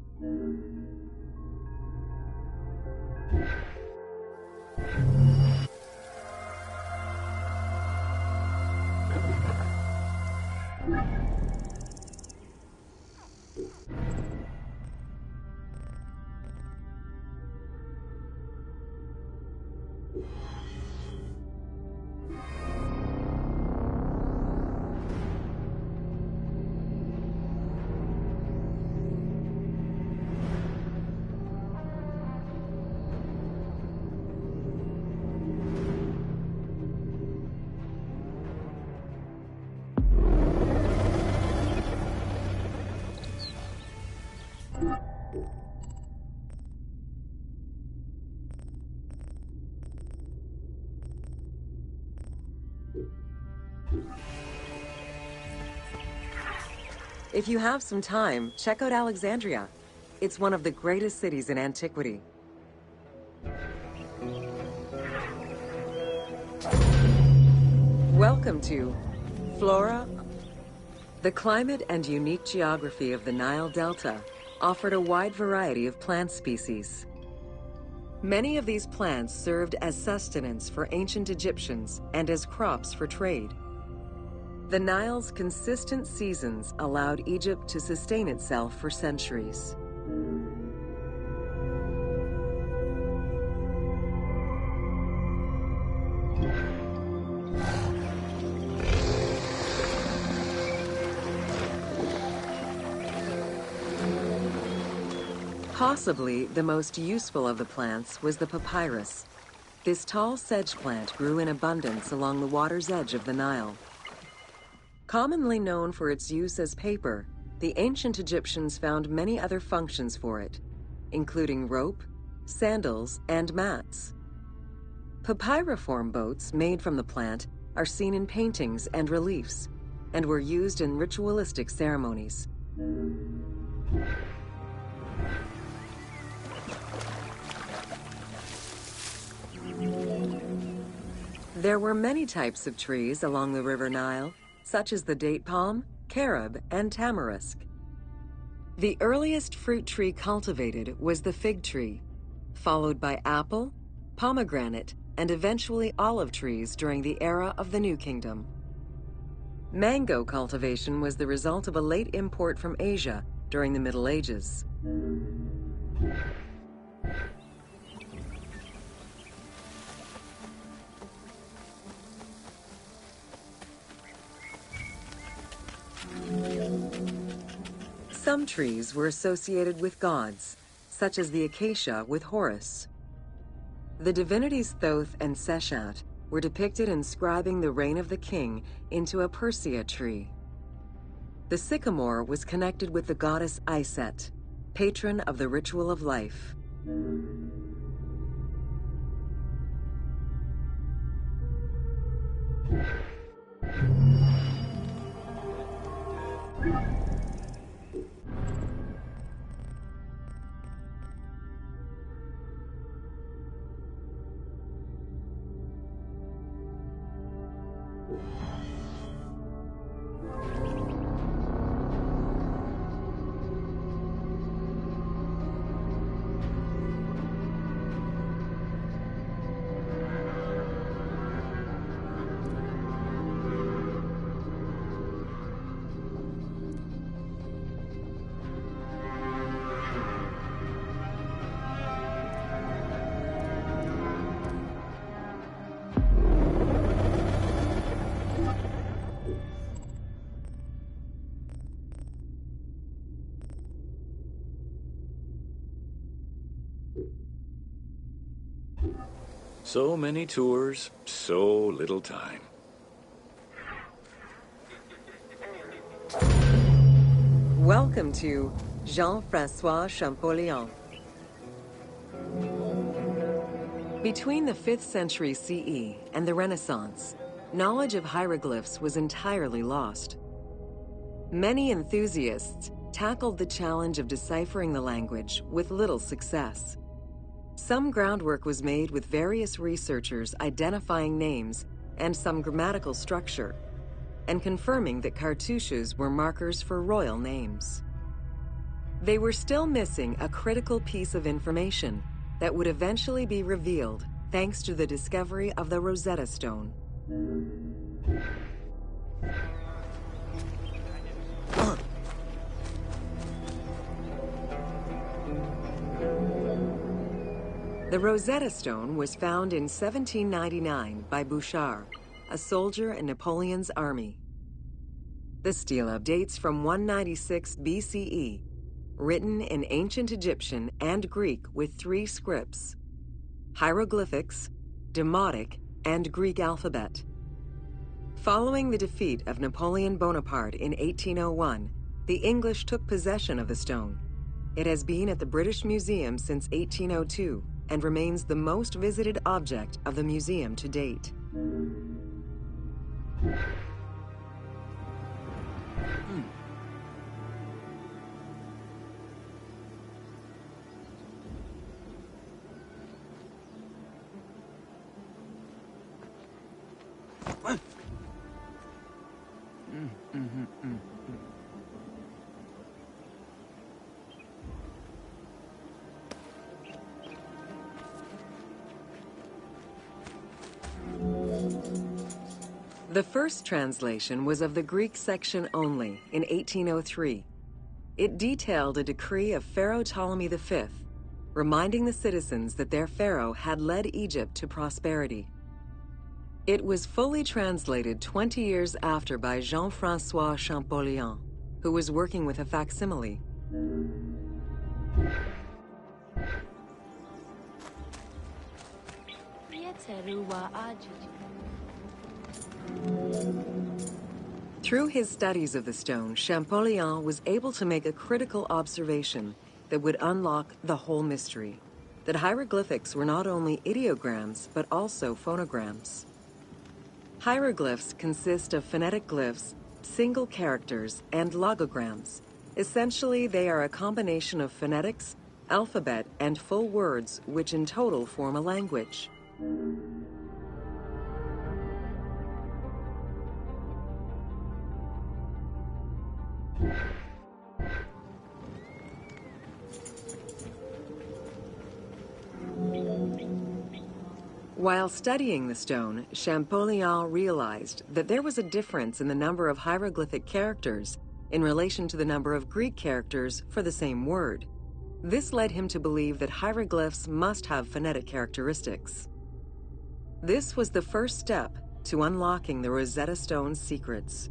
If you have some time, check out Alexandria. It's one of the greatest cities in antiquity. Welcome to Flora. The climate and unique geography of the Nile Delta offered a wide variety of plant species. Many of these plants served as sustenance for ancient Egyptians and as crops for trade. The Nile's consistent seasons allowed Egypt to sustain itself for centuries. Possibly the most useful of the plants was the papyrus. This tall sedge plant grew in abundance along the water's edge of the Nile. Commonly known for its use as paper, the ancient Egyptians found many other functions for it, including rope, sandals, and mats. Papyriform boats made from the plant are seen in paintings and reliefs, and were used in ritualistic ceremonies. There were many types of trees along the River Nile, such as the date palm, carob, and tamarisk. The earliest fruit tree cultivated was the fig tree, followed by apple, pomegranate, and eventually olive trees during the era of the New Kingdom. Mango cultivation was the result of a late import from Asia during the Middle Ages. Some trees were associated with gods, such as the acacia with Horus. The divinities Thoth and Seshat were depicted inscribing the reign of the king into a Persea tree. The sycamore was connected with the goddess Iset, patron of the ritual of life. So many tours, so little time. Welcome to Jean-Francois Champollion. Between the 5th century CE and the Renaissance, knowledge of hieroglyphs was entirely lost. Many enthusiasts tackled the challenge of deciphering the language with little success. Some groundwork was made with various researchers identifying names and some grammatical structure, and confirming that cartouches were markers for royal names. They were still missing a critical piece of information that would eventually be revealed thanks to the discovery of the Rosetta Stone. The Rosetta Stone was found in 1799 by Bouchard, a soldier in Napoleon's army. The stela dates from 196 BCE, written in ancient Egyptian and Greek with 3 scripts: hieroglyphics, Demotic, and Greek alphabet. Following the defeat of Napoleon Bonaparte in 1801, the English took possession of the stone. It has been at the British Museum since 1802 and remains the most visited object of the museum to date. The first translation was of the Greek section only in 1803. It detailed a decree of Pharaoh Ptolemy V, reminding the citizens that their pharaoh had led Egypt to prosperity. It was fully translated 20 years after by Jean-Francois Champollion, who was working with a facsimile. Through his studies of the stone, Champollion was able to make a critical observation that would unlock the whole mystery: that hieroglyphics were not only ideograms, but also phonograms. Hieroglyphs consist of phonetic glyphs, single characters, and logograms. Essentially, they are a combination of phonetics, alphabet, and full words, which in total form a language. While studying the stone, Champollion realized that there was a difference in the number of hieroglyphic characters in relation to the number of Greek characters for the same word. This led him to believe that hieroglyphs must have phonetic characteristics. This was the first step to unlocking the Rosetta Stone's secrets.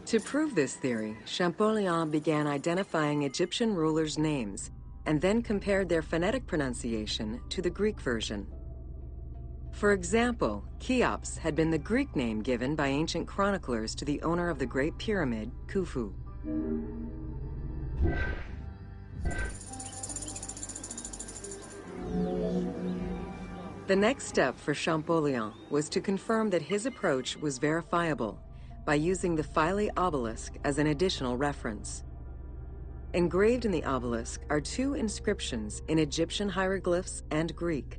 To prove this theory, Champollion began identifying Egyptian rulers' names and then compared their phonetic pronunciation to the Greek version. For example, Cheops had been the Greek name given by ancient chroniclers to the owner of the Great Pyramid, Khufu. The next step for Champollion was to confirm that his approach was verifiable by using the Philae obelisk as an additional reference. Engraved in the obelisk are 2 inscriptions in Egyptian hieroglyphs and Greek.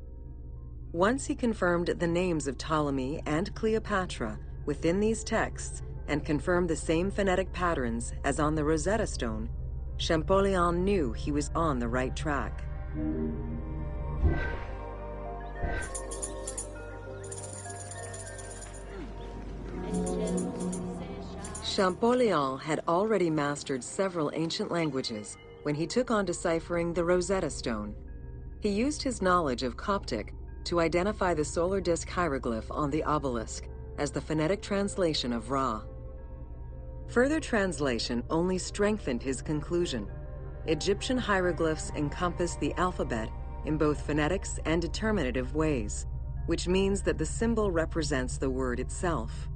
Once he confirmed the names of Ptolemy and Cleopatra within these texts and confirmed the same phonetic patterns as on the Rosetta Stone, Champollion knew he was on the right track. Champollion had already mastered several ancient languages when he took on deciphering the Rosetta Stone. He used his knowledge of Coptic to identify the solar disk hieroglyph on the obelisk as the phonetic translation of Ra. Further translation only strengthened his conclusion. Egyptian hieroglyphs encompass the alphabet in both phonetics and determinative ways, which means that the symbol represents the word itself.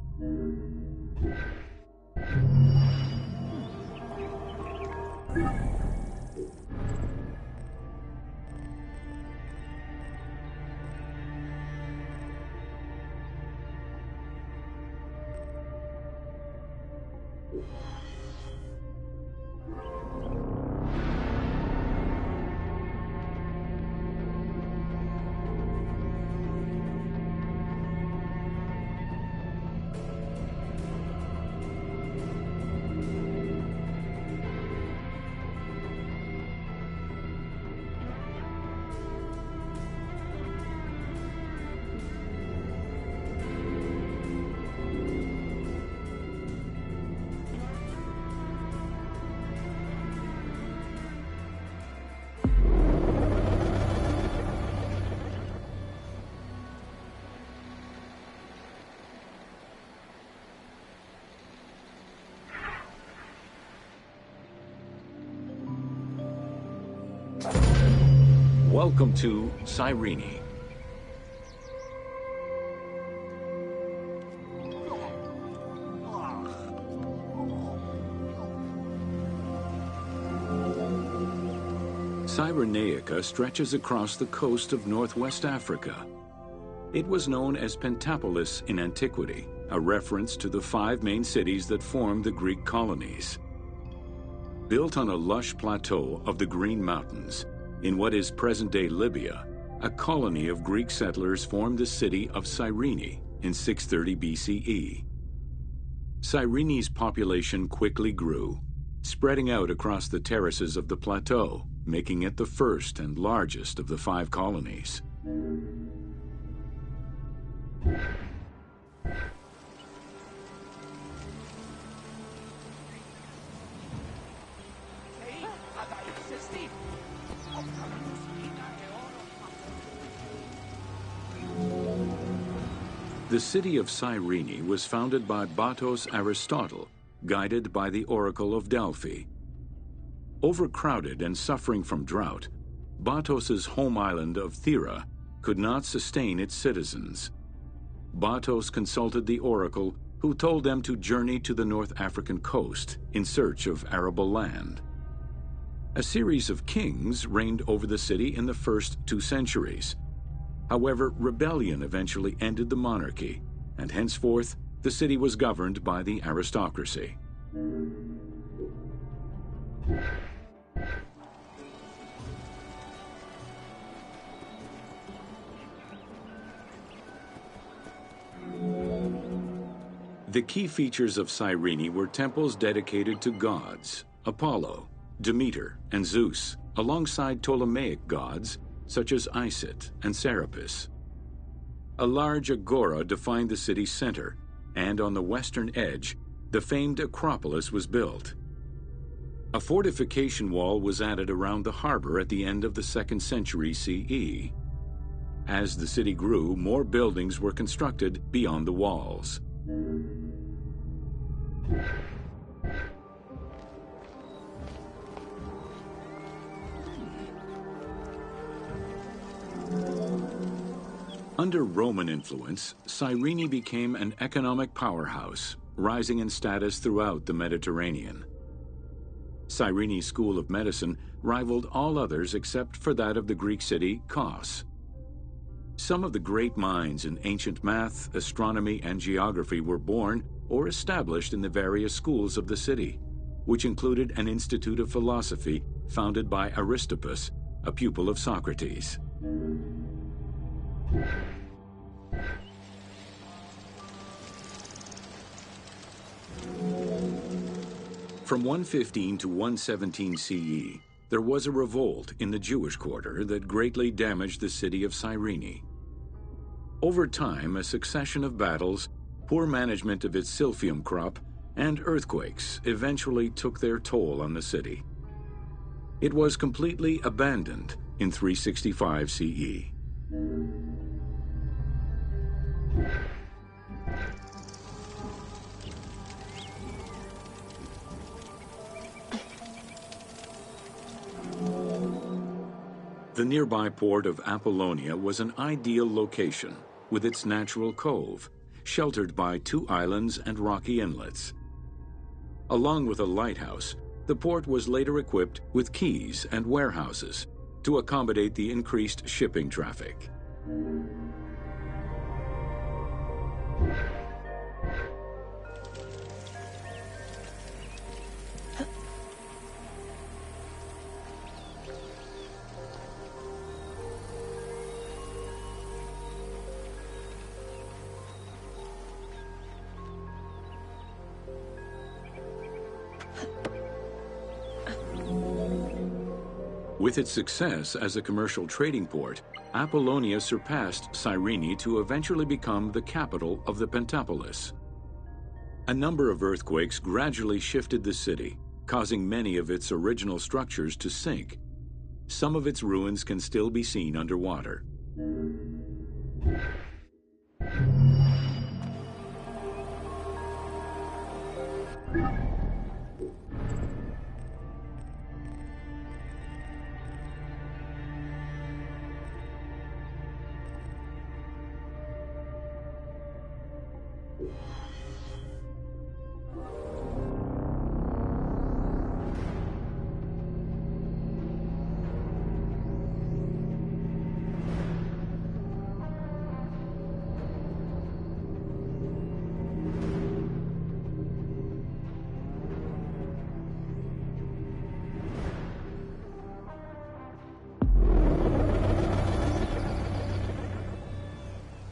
Welcome to Cyrene. Cyrenaica stretches across the coast of northwest Africa. It was known as Pentapolis in antiquity, a reference to the 5 main cities that formed the Greek colonies. Built on a lush plateau of the Green Mountains, in what is present-day Libya, a colony of Greek settlers formed the city of Cyrene in 630 BCE. Cyrene's population quickly grew, spreading out across the terraces of the plateau, making it the first and largest of the 5 colonies. The city of Cyrene was founded by Batos Aristotle, guided by the Oracle of Delphi. Overcrowded and suffering from drought, Batos's home island of Thera could not sustain its citizens. Batos consulted the Oracle, who told them to journey to the North African coast in search of arable land. A series of kings reigned over the city in the first 2 centuries. However, rebellion eventually ended the monarchy, and henceforth the city was governed by the aristocracy. The key features of Cyrene were temples dedicated to gods, Apollo, Demeter, and Zeus, alongside Ptolemaic gods such as Isis and Serapis. A large agora defined the city's center, and on the western edge, the famed Acropolis was built. A fortification wall was added around the harbor at the end of the 2nd century CE. As the city grew, more buildings were constructed beyond the walls. Under Roman influence, Cyrene became an economic powerhouse, rising in status throughout the Mediterranean. Cyrene's School of Medicine rivaled all others except for that of the Greek city Kos. Some of the great minds in ancient math, astronomy, and geography were born or established in the various schools of the city, which included an institute of philosophy founded by Aristippus, a pupil of Socrates. From 115 to 117 CE, there was a revolt in the Jewish quarter that greatly damaged the city of Cyrene. Over time, a succession of battles, poor management of its silphium crop, and earthquakes eventually took their toll on the city. It was completely abandoned in 365 CE. The nearby port of Apollonia was an ideal location, with its natural cove, sheltered by 2 islands and rocky inlets. Along with a lighthouse, the port was later equipped with quays and warehouses to accommodate the increased shipping traffic. With its success as a commercial trading port, Apollonia surpassed Cyrene to eventually become the capital of the Pentapolis. A number of earthquakes gradually shifted the city, causing many of its original structures to sink. Some of its ruins can still be seen underwater.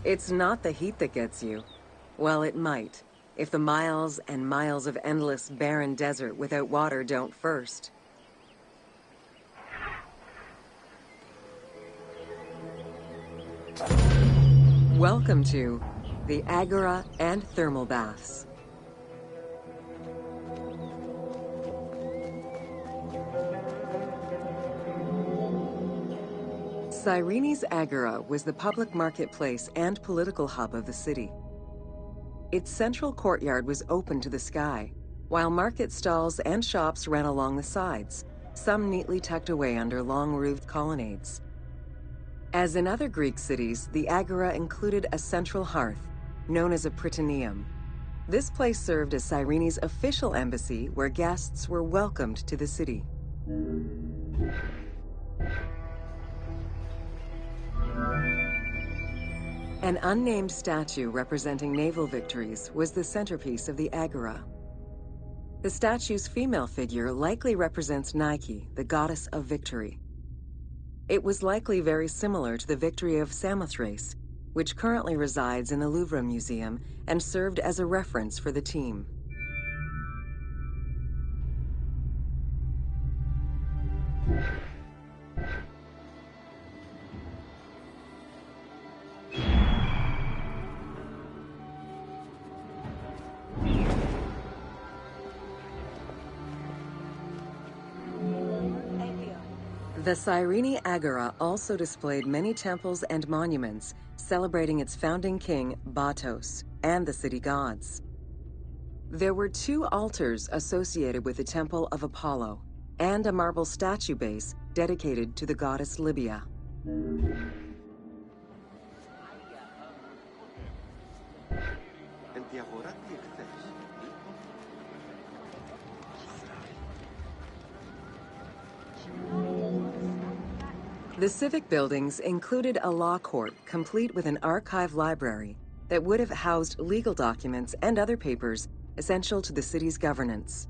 It's not the heat that gets you. Well, it might, if the miles and miles of endless barren desert without water don't first. Welcome to the Agora and Thermal Baths. Cyrene's Agora was the public marketplace and political hub of the city. Its central courtyard was open to the sky, while market stalls and shops ran along the sides, some neatly tucked away under long-roofed colonnades. As in other Greek cities, the Agora included a central hearth, known as a Prytaneum. This place served as Cyrene's official embassy where guests were welcomed to the city. An unnamed statue representing naval victories was the centerpiece of the Agora. The statue's female figure likely represents Nike, the goddess of victory. It was likely very similar to the victory of Samothrace, which currently resides in the Louvre Museum and served as a reference for the team. The Cyrene Agora also displayed many temples and monuments celebrating its founding king, Batos, and the city gods. There were 2 altars associated with the Temple of Apollo, and a marble statue base dedicated to the goddess Libya. The civic buildings included a law court complete with an archive library that would have housed legal documents and other papers essential to the city's governance.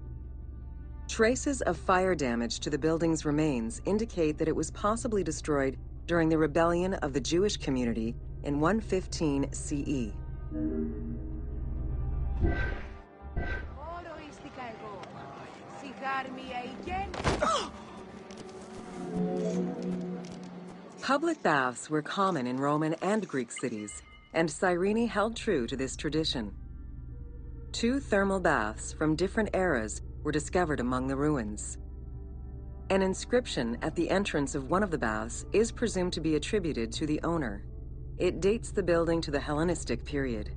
Traces of fire damage to the building's remains indicate that it was possibly destroyed during the rebellion of the Jewish community in 115 CE. Public baths were common in Roman and Greek cities, and Cyrene held true to this tradition. 2 thermal baths from different eras were discovered among the ruins. An inscription at the entrance of one of the baths is presumed to be attributed to the owner. It dates the building to the Hellenistic period.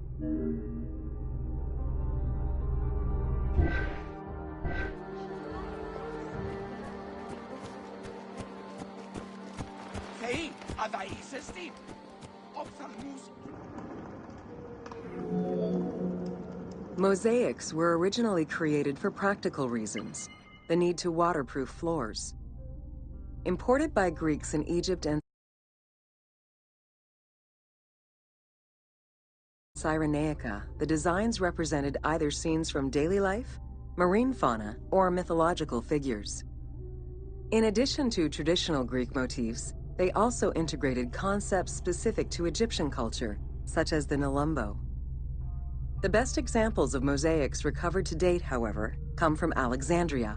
αδαείς εστί, οφθαλμούς. Mosaics were originally created for practical reasons, the need to waterproof floors. Imported by Greeks in Egypt and Cyrenaica, the designs represented either scenes from daily life, marine fauna, or mythological figures. In addition to traditional Greek motifs, they also integrated concepts specific to Egyptian culture, such as the Nelumbo. The best examples of mosaics recovered to date, however, come from Alexandria.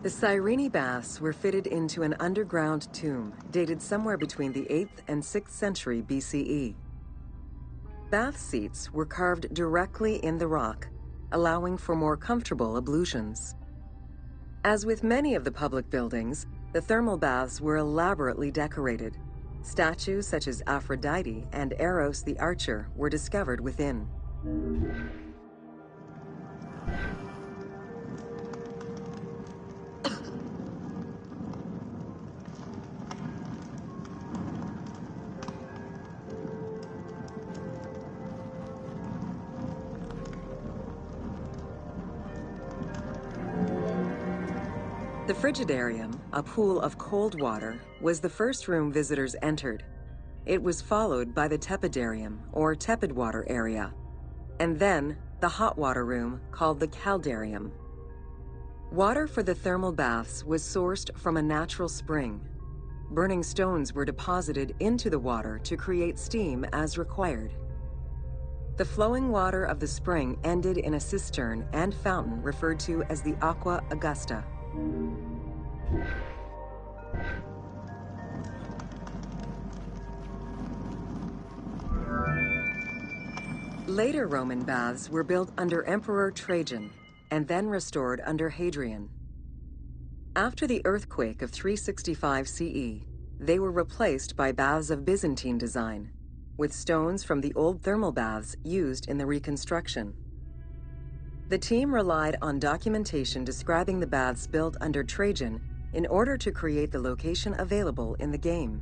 The Cyrene baths were fitted into an underground tomb dated somewhere between the 8th and 6th century BCE. Bath seats were carved directly in the rock, allowing for more comfortable ablutions. As with many of the public buildings, the thermal baths were elaborately decorated. Statues such as Aphrodite and Eros the Archer were discovered within. The Frigidarium, a pool of cold water, was the first room visitors entered. It was followed by the Tepidarium, or tepid water area, and then the hot water room called the Caldarium. Water for the thermal baths was sourced from a natural spring. Burning stones were deposited into the water to create steam as required. The flowing water of the spring ended in a cistern and fountain referred to as the Aqua Augusta. Later Roman baths were built under Emperor Trajan and then restored under Hadrian. After the earthquake of 365 CE, they were replaced by baths of Byzantine design, with stones from the old thermal baths used in the reconstruction. The team relied on documentation describing the baths built under Trajan in order to create the location available in the game.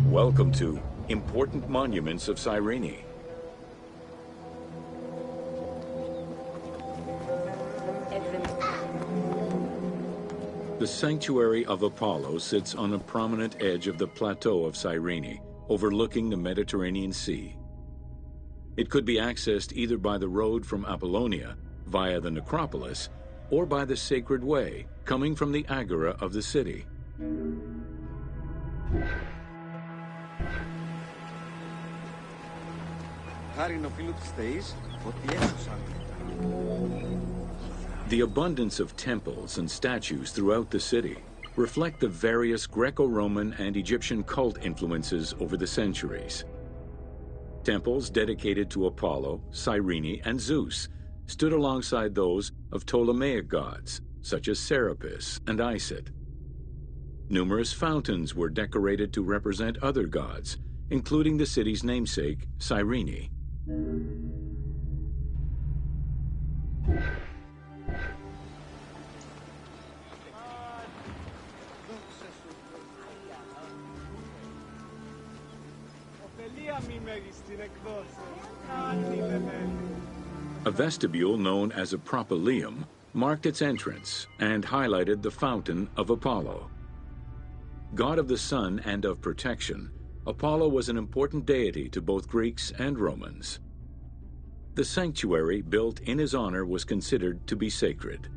Welcome to Important Monuments of Cyrene. The Sanctuary of Apollo sits on a prominent edge of the plateau of Cyrene, overlooking the Mediterranean Sea. It could be accessed either by the road from Apollonia via the necropolis or by the Sacred Way, coming from the Agora of the city. The abundance of temples and statues throughout the city reflect the various Greco-Roman and Egyptian cult influences over the centuries. Temples dedicated to Apollo, Cyrene, and Zeus stood alongside those of Ptolemaic gods, such as Serapis and Isis. Numerous fountains were decorated to represent other gods, including the city's namesake, Cyrene. A vestibule known as a propylaeum marked its entrance and highlighted the fountain of Apollo. God of the sun and of protection, Apollo was an important deity to both Greeks and Romans. The sanctuary built in his honor was considered to be sacred.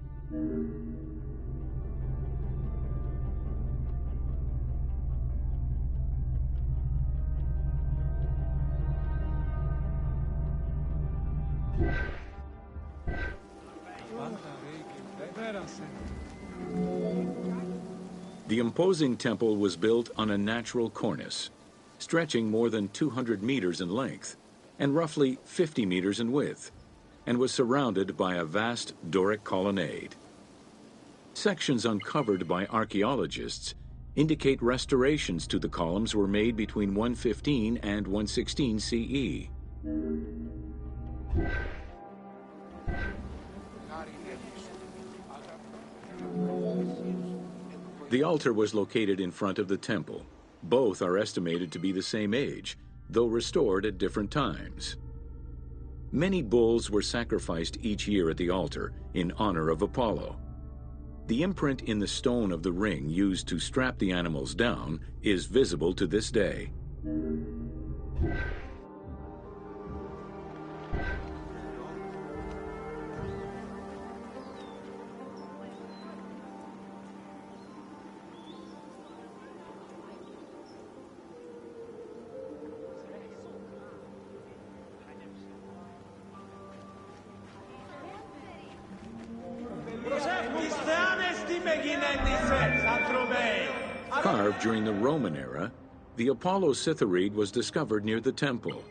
The imposing temple was built on a natural cornice, stretching more than 200 meters in length and roughly 50 meters in width, and was surrounded by a vast Doric colonnade. Sections uncovered by archaeologists indicate restorations to the columns were made between 115 and 116 CE. The altar was located in front of the temple. Both are estimated to be the same age, though restored at different times. Many bulls were sacrificed each year at the altar in honor of Apollo. The imprint in the stone of the ring used to strap the animals down is visible to this day. Carved during the Roman era, the Apollo Cytharide was discovered near the temple.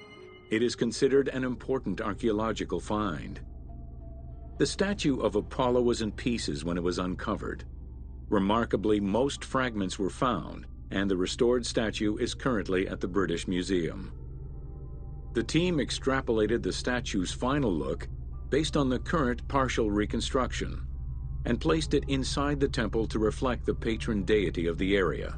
It is considered an important archaeological find. The statue of Apollo was in pieces when it was uncovered. Remarkably, most fragments were found, and the restored statue is currently at the British Museum. The team extrapolated the statue's final look based on the current partial reconstruction, and placed it inside the temple to reflect the patron deity of the area.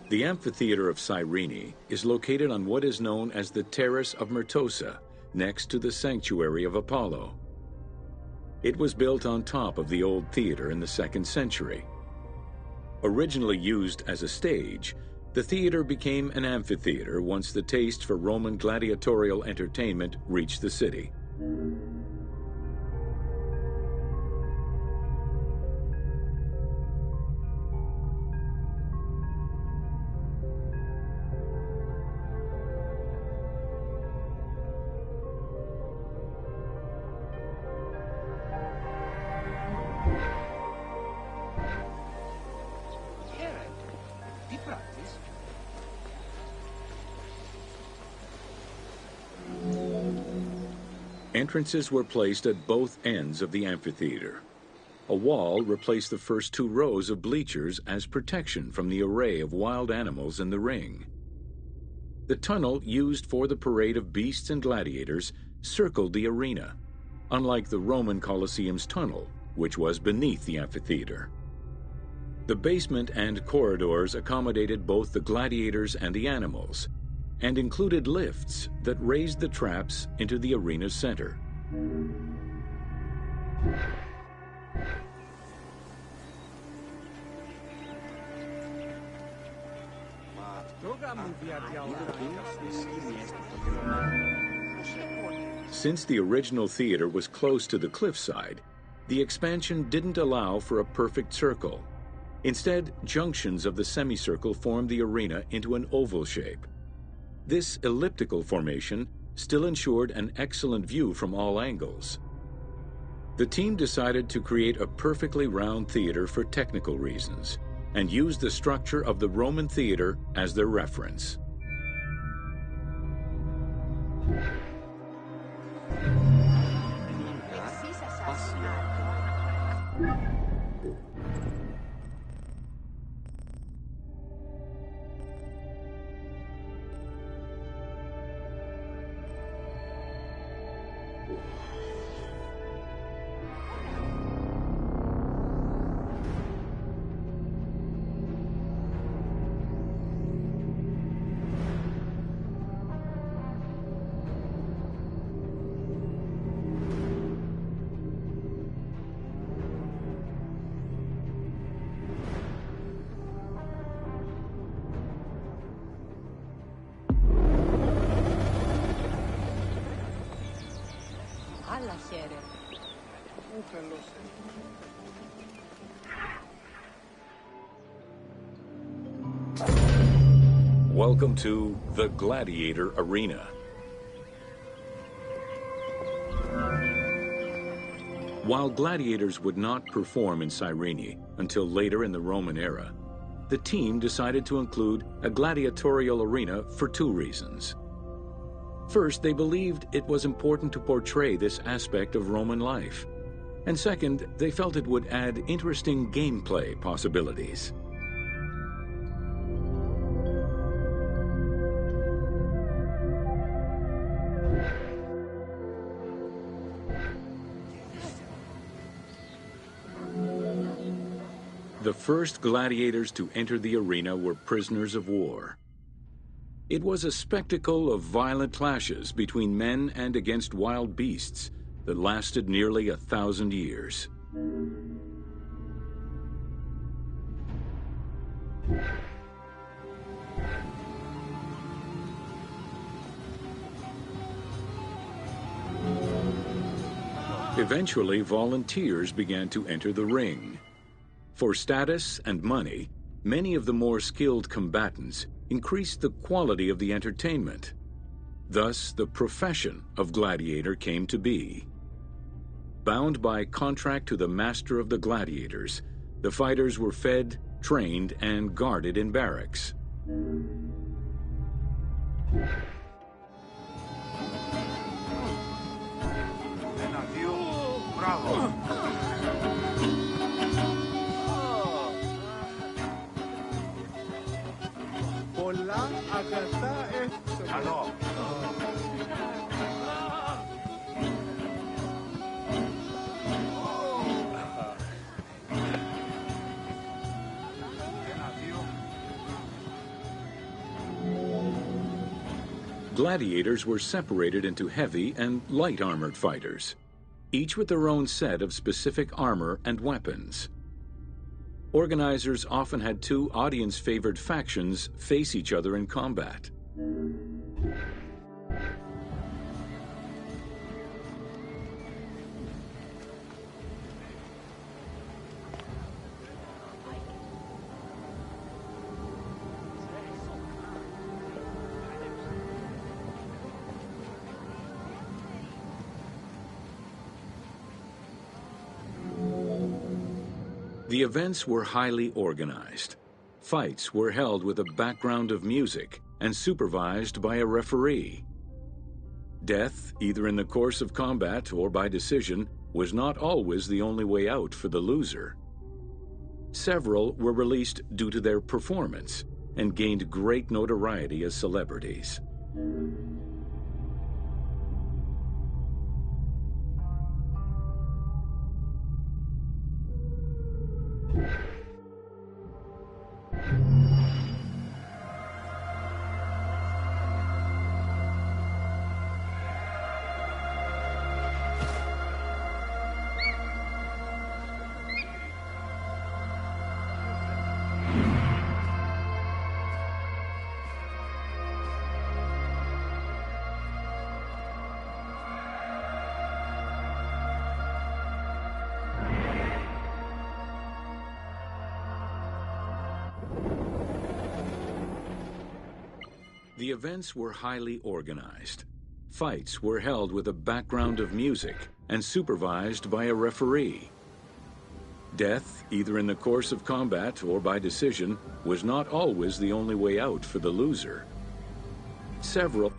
The amphitheater of Cyrene is located on what is known as the Terrace of Myrtosa, next to the sanctuary of Apollo. It was built on top of the old theater in the 2nd century. Originally used as a stage, the theater became an amphitheater once the taste for Roman gladiatorial entertainment reached the city. Entrances were placed at both ends of the amphitheater. A wall replaced the first 2 rows of bleachers as protection from the array of wild animals in the ring. The tunnel used for the parade of beasts and gladiators circled the arena, unlike the Roman Colosseum's tunnel, which was beneath the amphitheater. The basement and corridors accommodated both the gladiators and the animals, and included lifts that raised the traps into the arena's center. Since the original theater was close to the cliffside, the expansion didn't allow for a perfect circle. Instead, junctions of the semicircle formed the arena into an oval shape. This elliptical formation still ensured an excellent view from all angles. The team decided to create a perfectly round theater for technical reasons, and used the structure of the Roman theater as their reference. Άλλα χέρια. Welcome to the Gladiator Arena. While gladiators would not perform in Cyrene until later in the Roman era, the team decided to include a gladiatorial arena for two reasons. First, they believed it was important to portray this aspect of Roman life. And second, they felt it would add interesting gameplay possibilities. The first gladiators to enter the arena were prisoners of war. It was a spectacle of violent clashes between men and against wild beasts that lasted nearly 1,000 years. Eventually, volunteers began to enter the ring. For status and money, many of the more skilled combatants increased the quality of the entertainment. Thus, the profession of gladiator came to be. Bound by contract to the master of the gladiators, the fighters were fed, trained, and guarded in barracks. Bravo! Καλό. Gladiators were separated into heavy and light armored fighters, each with their own set of specific armor and weapons. Organizers often had two audience-favored factions face each other in combat. The events were highly organized. Fights were held with a background of music and supervised by a referee. Death, either in the course of combat or by decision, was not always the only way out for the loser. Several were released due to their performance and gained great notoriety as celebrities. The events were highly organized. Fights were held with a background of music and supervised by a referee. Death, either in the course of combat or by decision, was not always the only way out for the loser. Several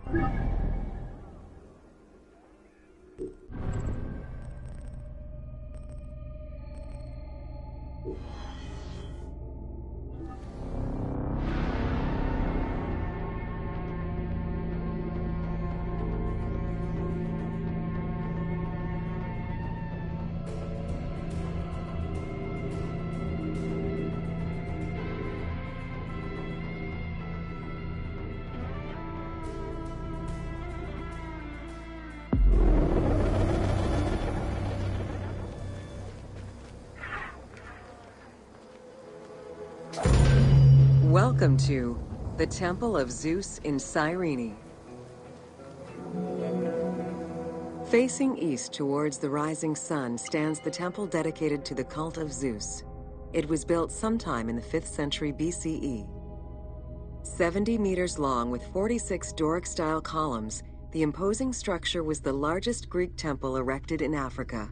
Welcome to the Temple of Zeus in Cyrene. Facing east towards the rising sun stands the temple dedicated to the cult of Zeus. It was built sometime in the 5th century BCE. 70 meters long with 46 Doric-style columns, the imposing structure was the largest Greek temple erected in Africa.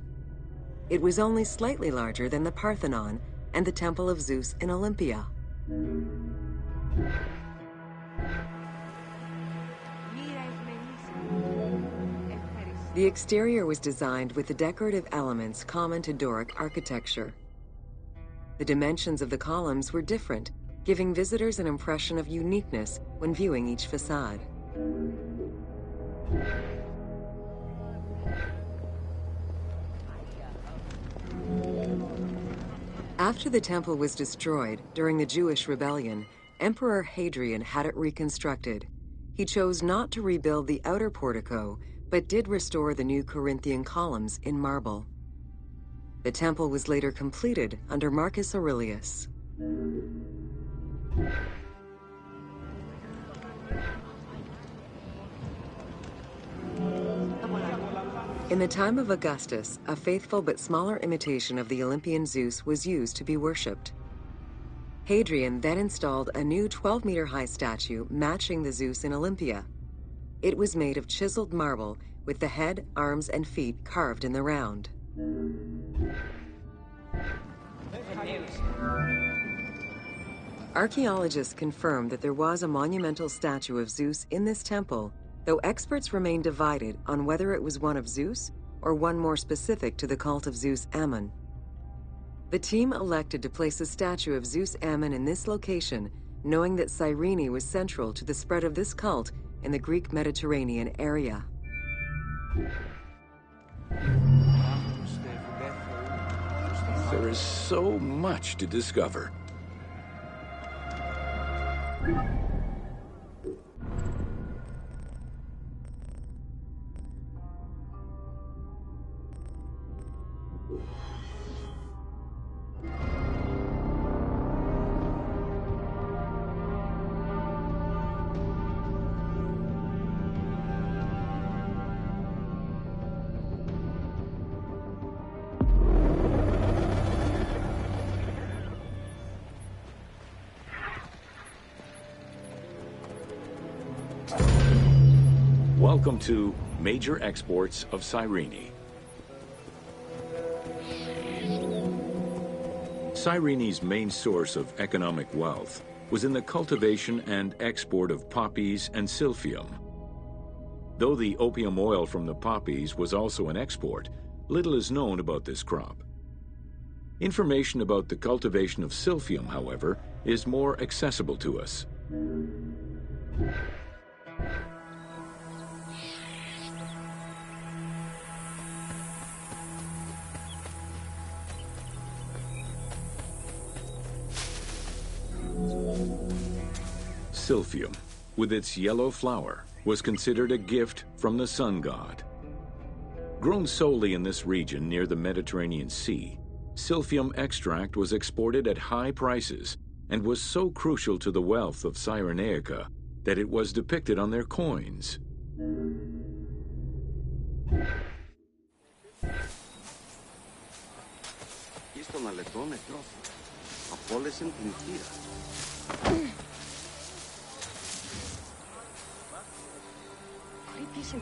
It was only slightly larger than the Parthenon and the Temple of Zeus in Olympia. The exterior was designed with the decorative elements common to Doric architecture. The dimensions of the columns were different, giving visitors an impression of uniqueness when viewing each facade. After the temple was destroyed during the Jewish rebellion, Emperor Hadrian had it reconstructed. He chose not to rebuild the outer portico, but did restore the new Corinthian columns in marble. The temple was later completed under Marcus Aurelius. In the time of Augustus, a faithful but smaller imitation of the Olympian Zeus was used to be worshipped. Hadrian then installed a new 12-meter-high statue matching the Zeus in Olympia. It was made of chiseled marble with the head, arms, and feet carved in the round. Archaeologists confirmed that there was a monumental statue of Zeus in this temple, though experts remain divided on whether it was one of Zeus or one more specific to the cult of Zeus Ammon. The team elected to place a statue of Zeus Ammon in this location, knowing that Cyrene was central to the spread of this cult in the Greek Mediterranean area. There is so much to discover. Welcome to Major Exports of Cyrene. Cyrene's main source of economic wealth was in the cultivation and export of poppies and silphium. Though the opium oil from the poppies was also an export, little is known about this crop. Information about the cultivation of silphium, however, is more accessible to us. Silphium, with its yellow flower, was considered a gift from the sun god. Grown solely in this region near the Mediterranean Sea, silphium extract was exported at high prices and was so crucial to the wealth of Cyrenaica that it was depicted on their coins.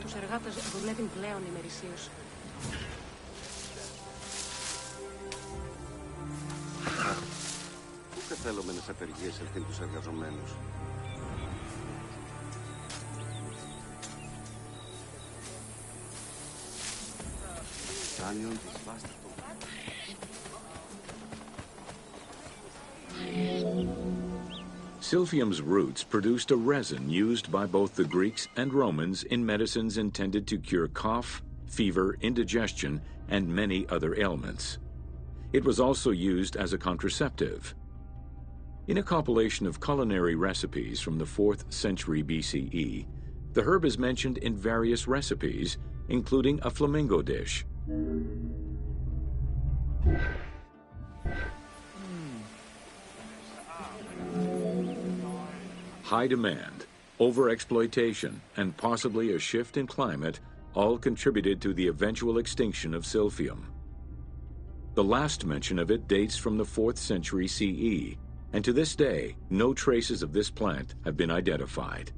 Τους εργάτες δουλεύουν πλέον ημερησίως. Πού καθέλωμενες απεργίες ελθύν τους εργαζομένους. Τάνιον της βάστατο. Silphium's roots produced a resin used by both the Greeks and Romans in medicines intended to cure cough, fever, indigestion, and many other ailments. It was also used as a contraceptive. In a compilation of culinary recipes from the 4th century BCE, the herb is mentioned in various recipes, including a flamingo dish. High demand, overexploitation, and possibly a shift in climate all contributed to the eventual extinction of silphium. The last mention of it dates from the 4th century CE, and to this day, no traces of this plant have been identified.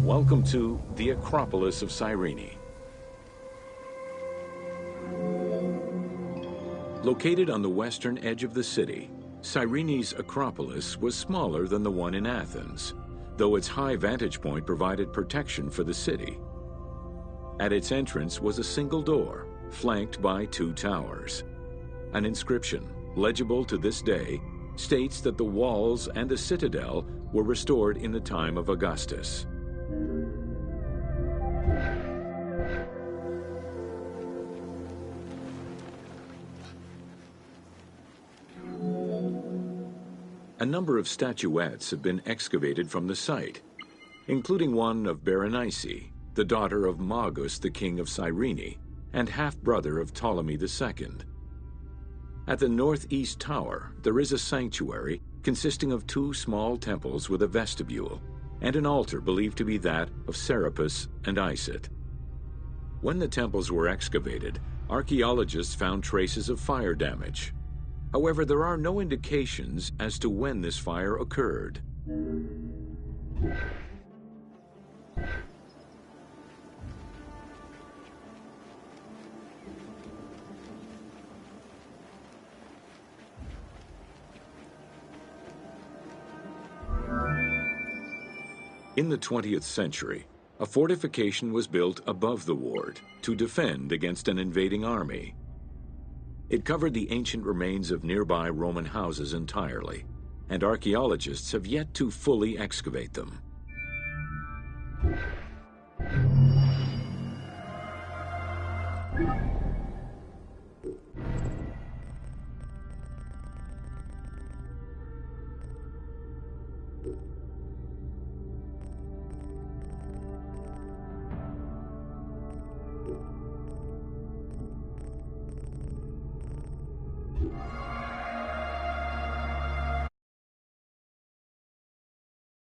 Welcome to the Acropolis of Cyrene. Located on the western edge of the city, Cyrene's Acropolis was smaller than the one in Athens, though its high vantage point provided protection for the city. At its entrance was a single door, flanked by 2 towers. An inscription, legible to this day, states that the walls and the citadel were restored in the time of Augustus. A number of statuettes have been excavated from the site, including one of Berenice, the daughter of Magus, the king of Cyrene, and half-brother of Ptolemy II. At the northeast tower, there is a sanctuary consisting of 2 small temples with a vestibule, and an altar believed to be that of Serapis and Isis. When the temples were excavated, archaeologists found traces of fire damage. However, there are no indications as to when this fire occurred. In the 20th century, a fortification was built above the ward to defend against an invading army. It covered the ancient remains of nearby Roman houses entirely, and archaeologists have yet to fully excavate them.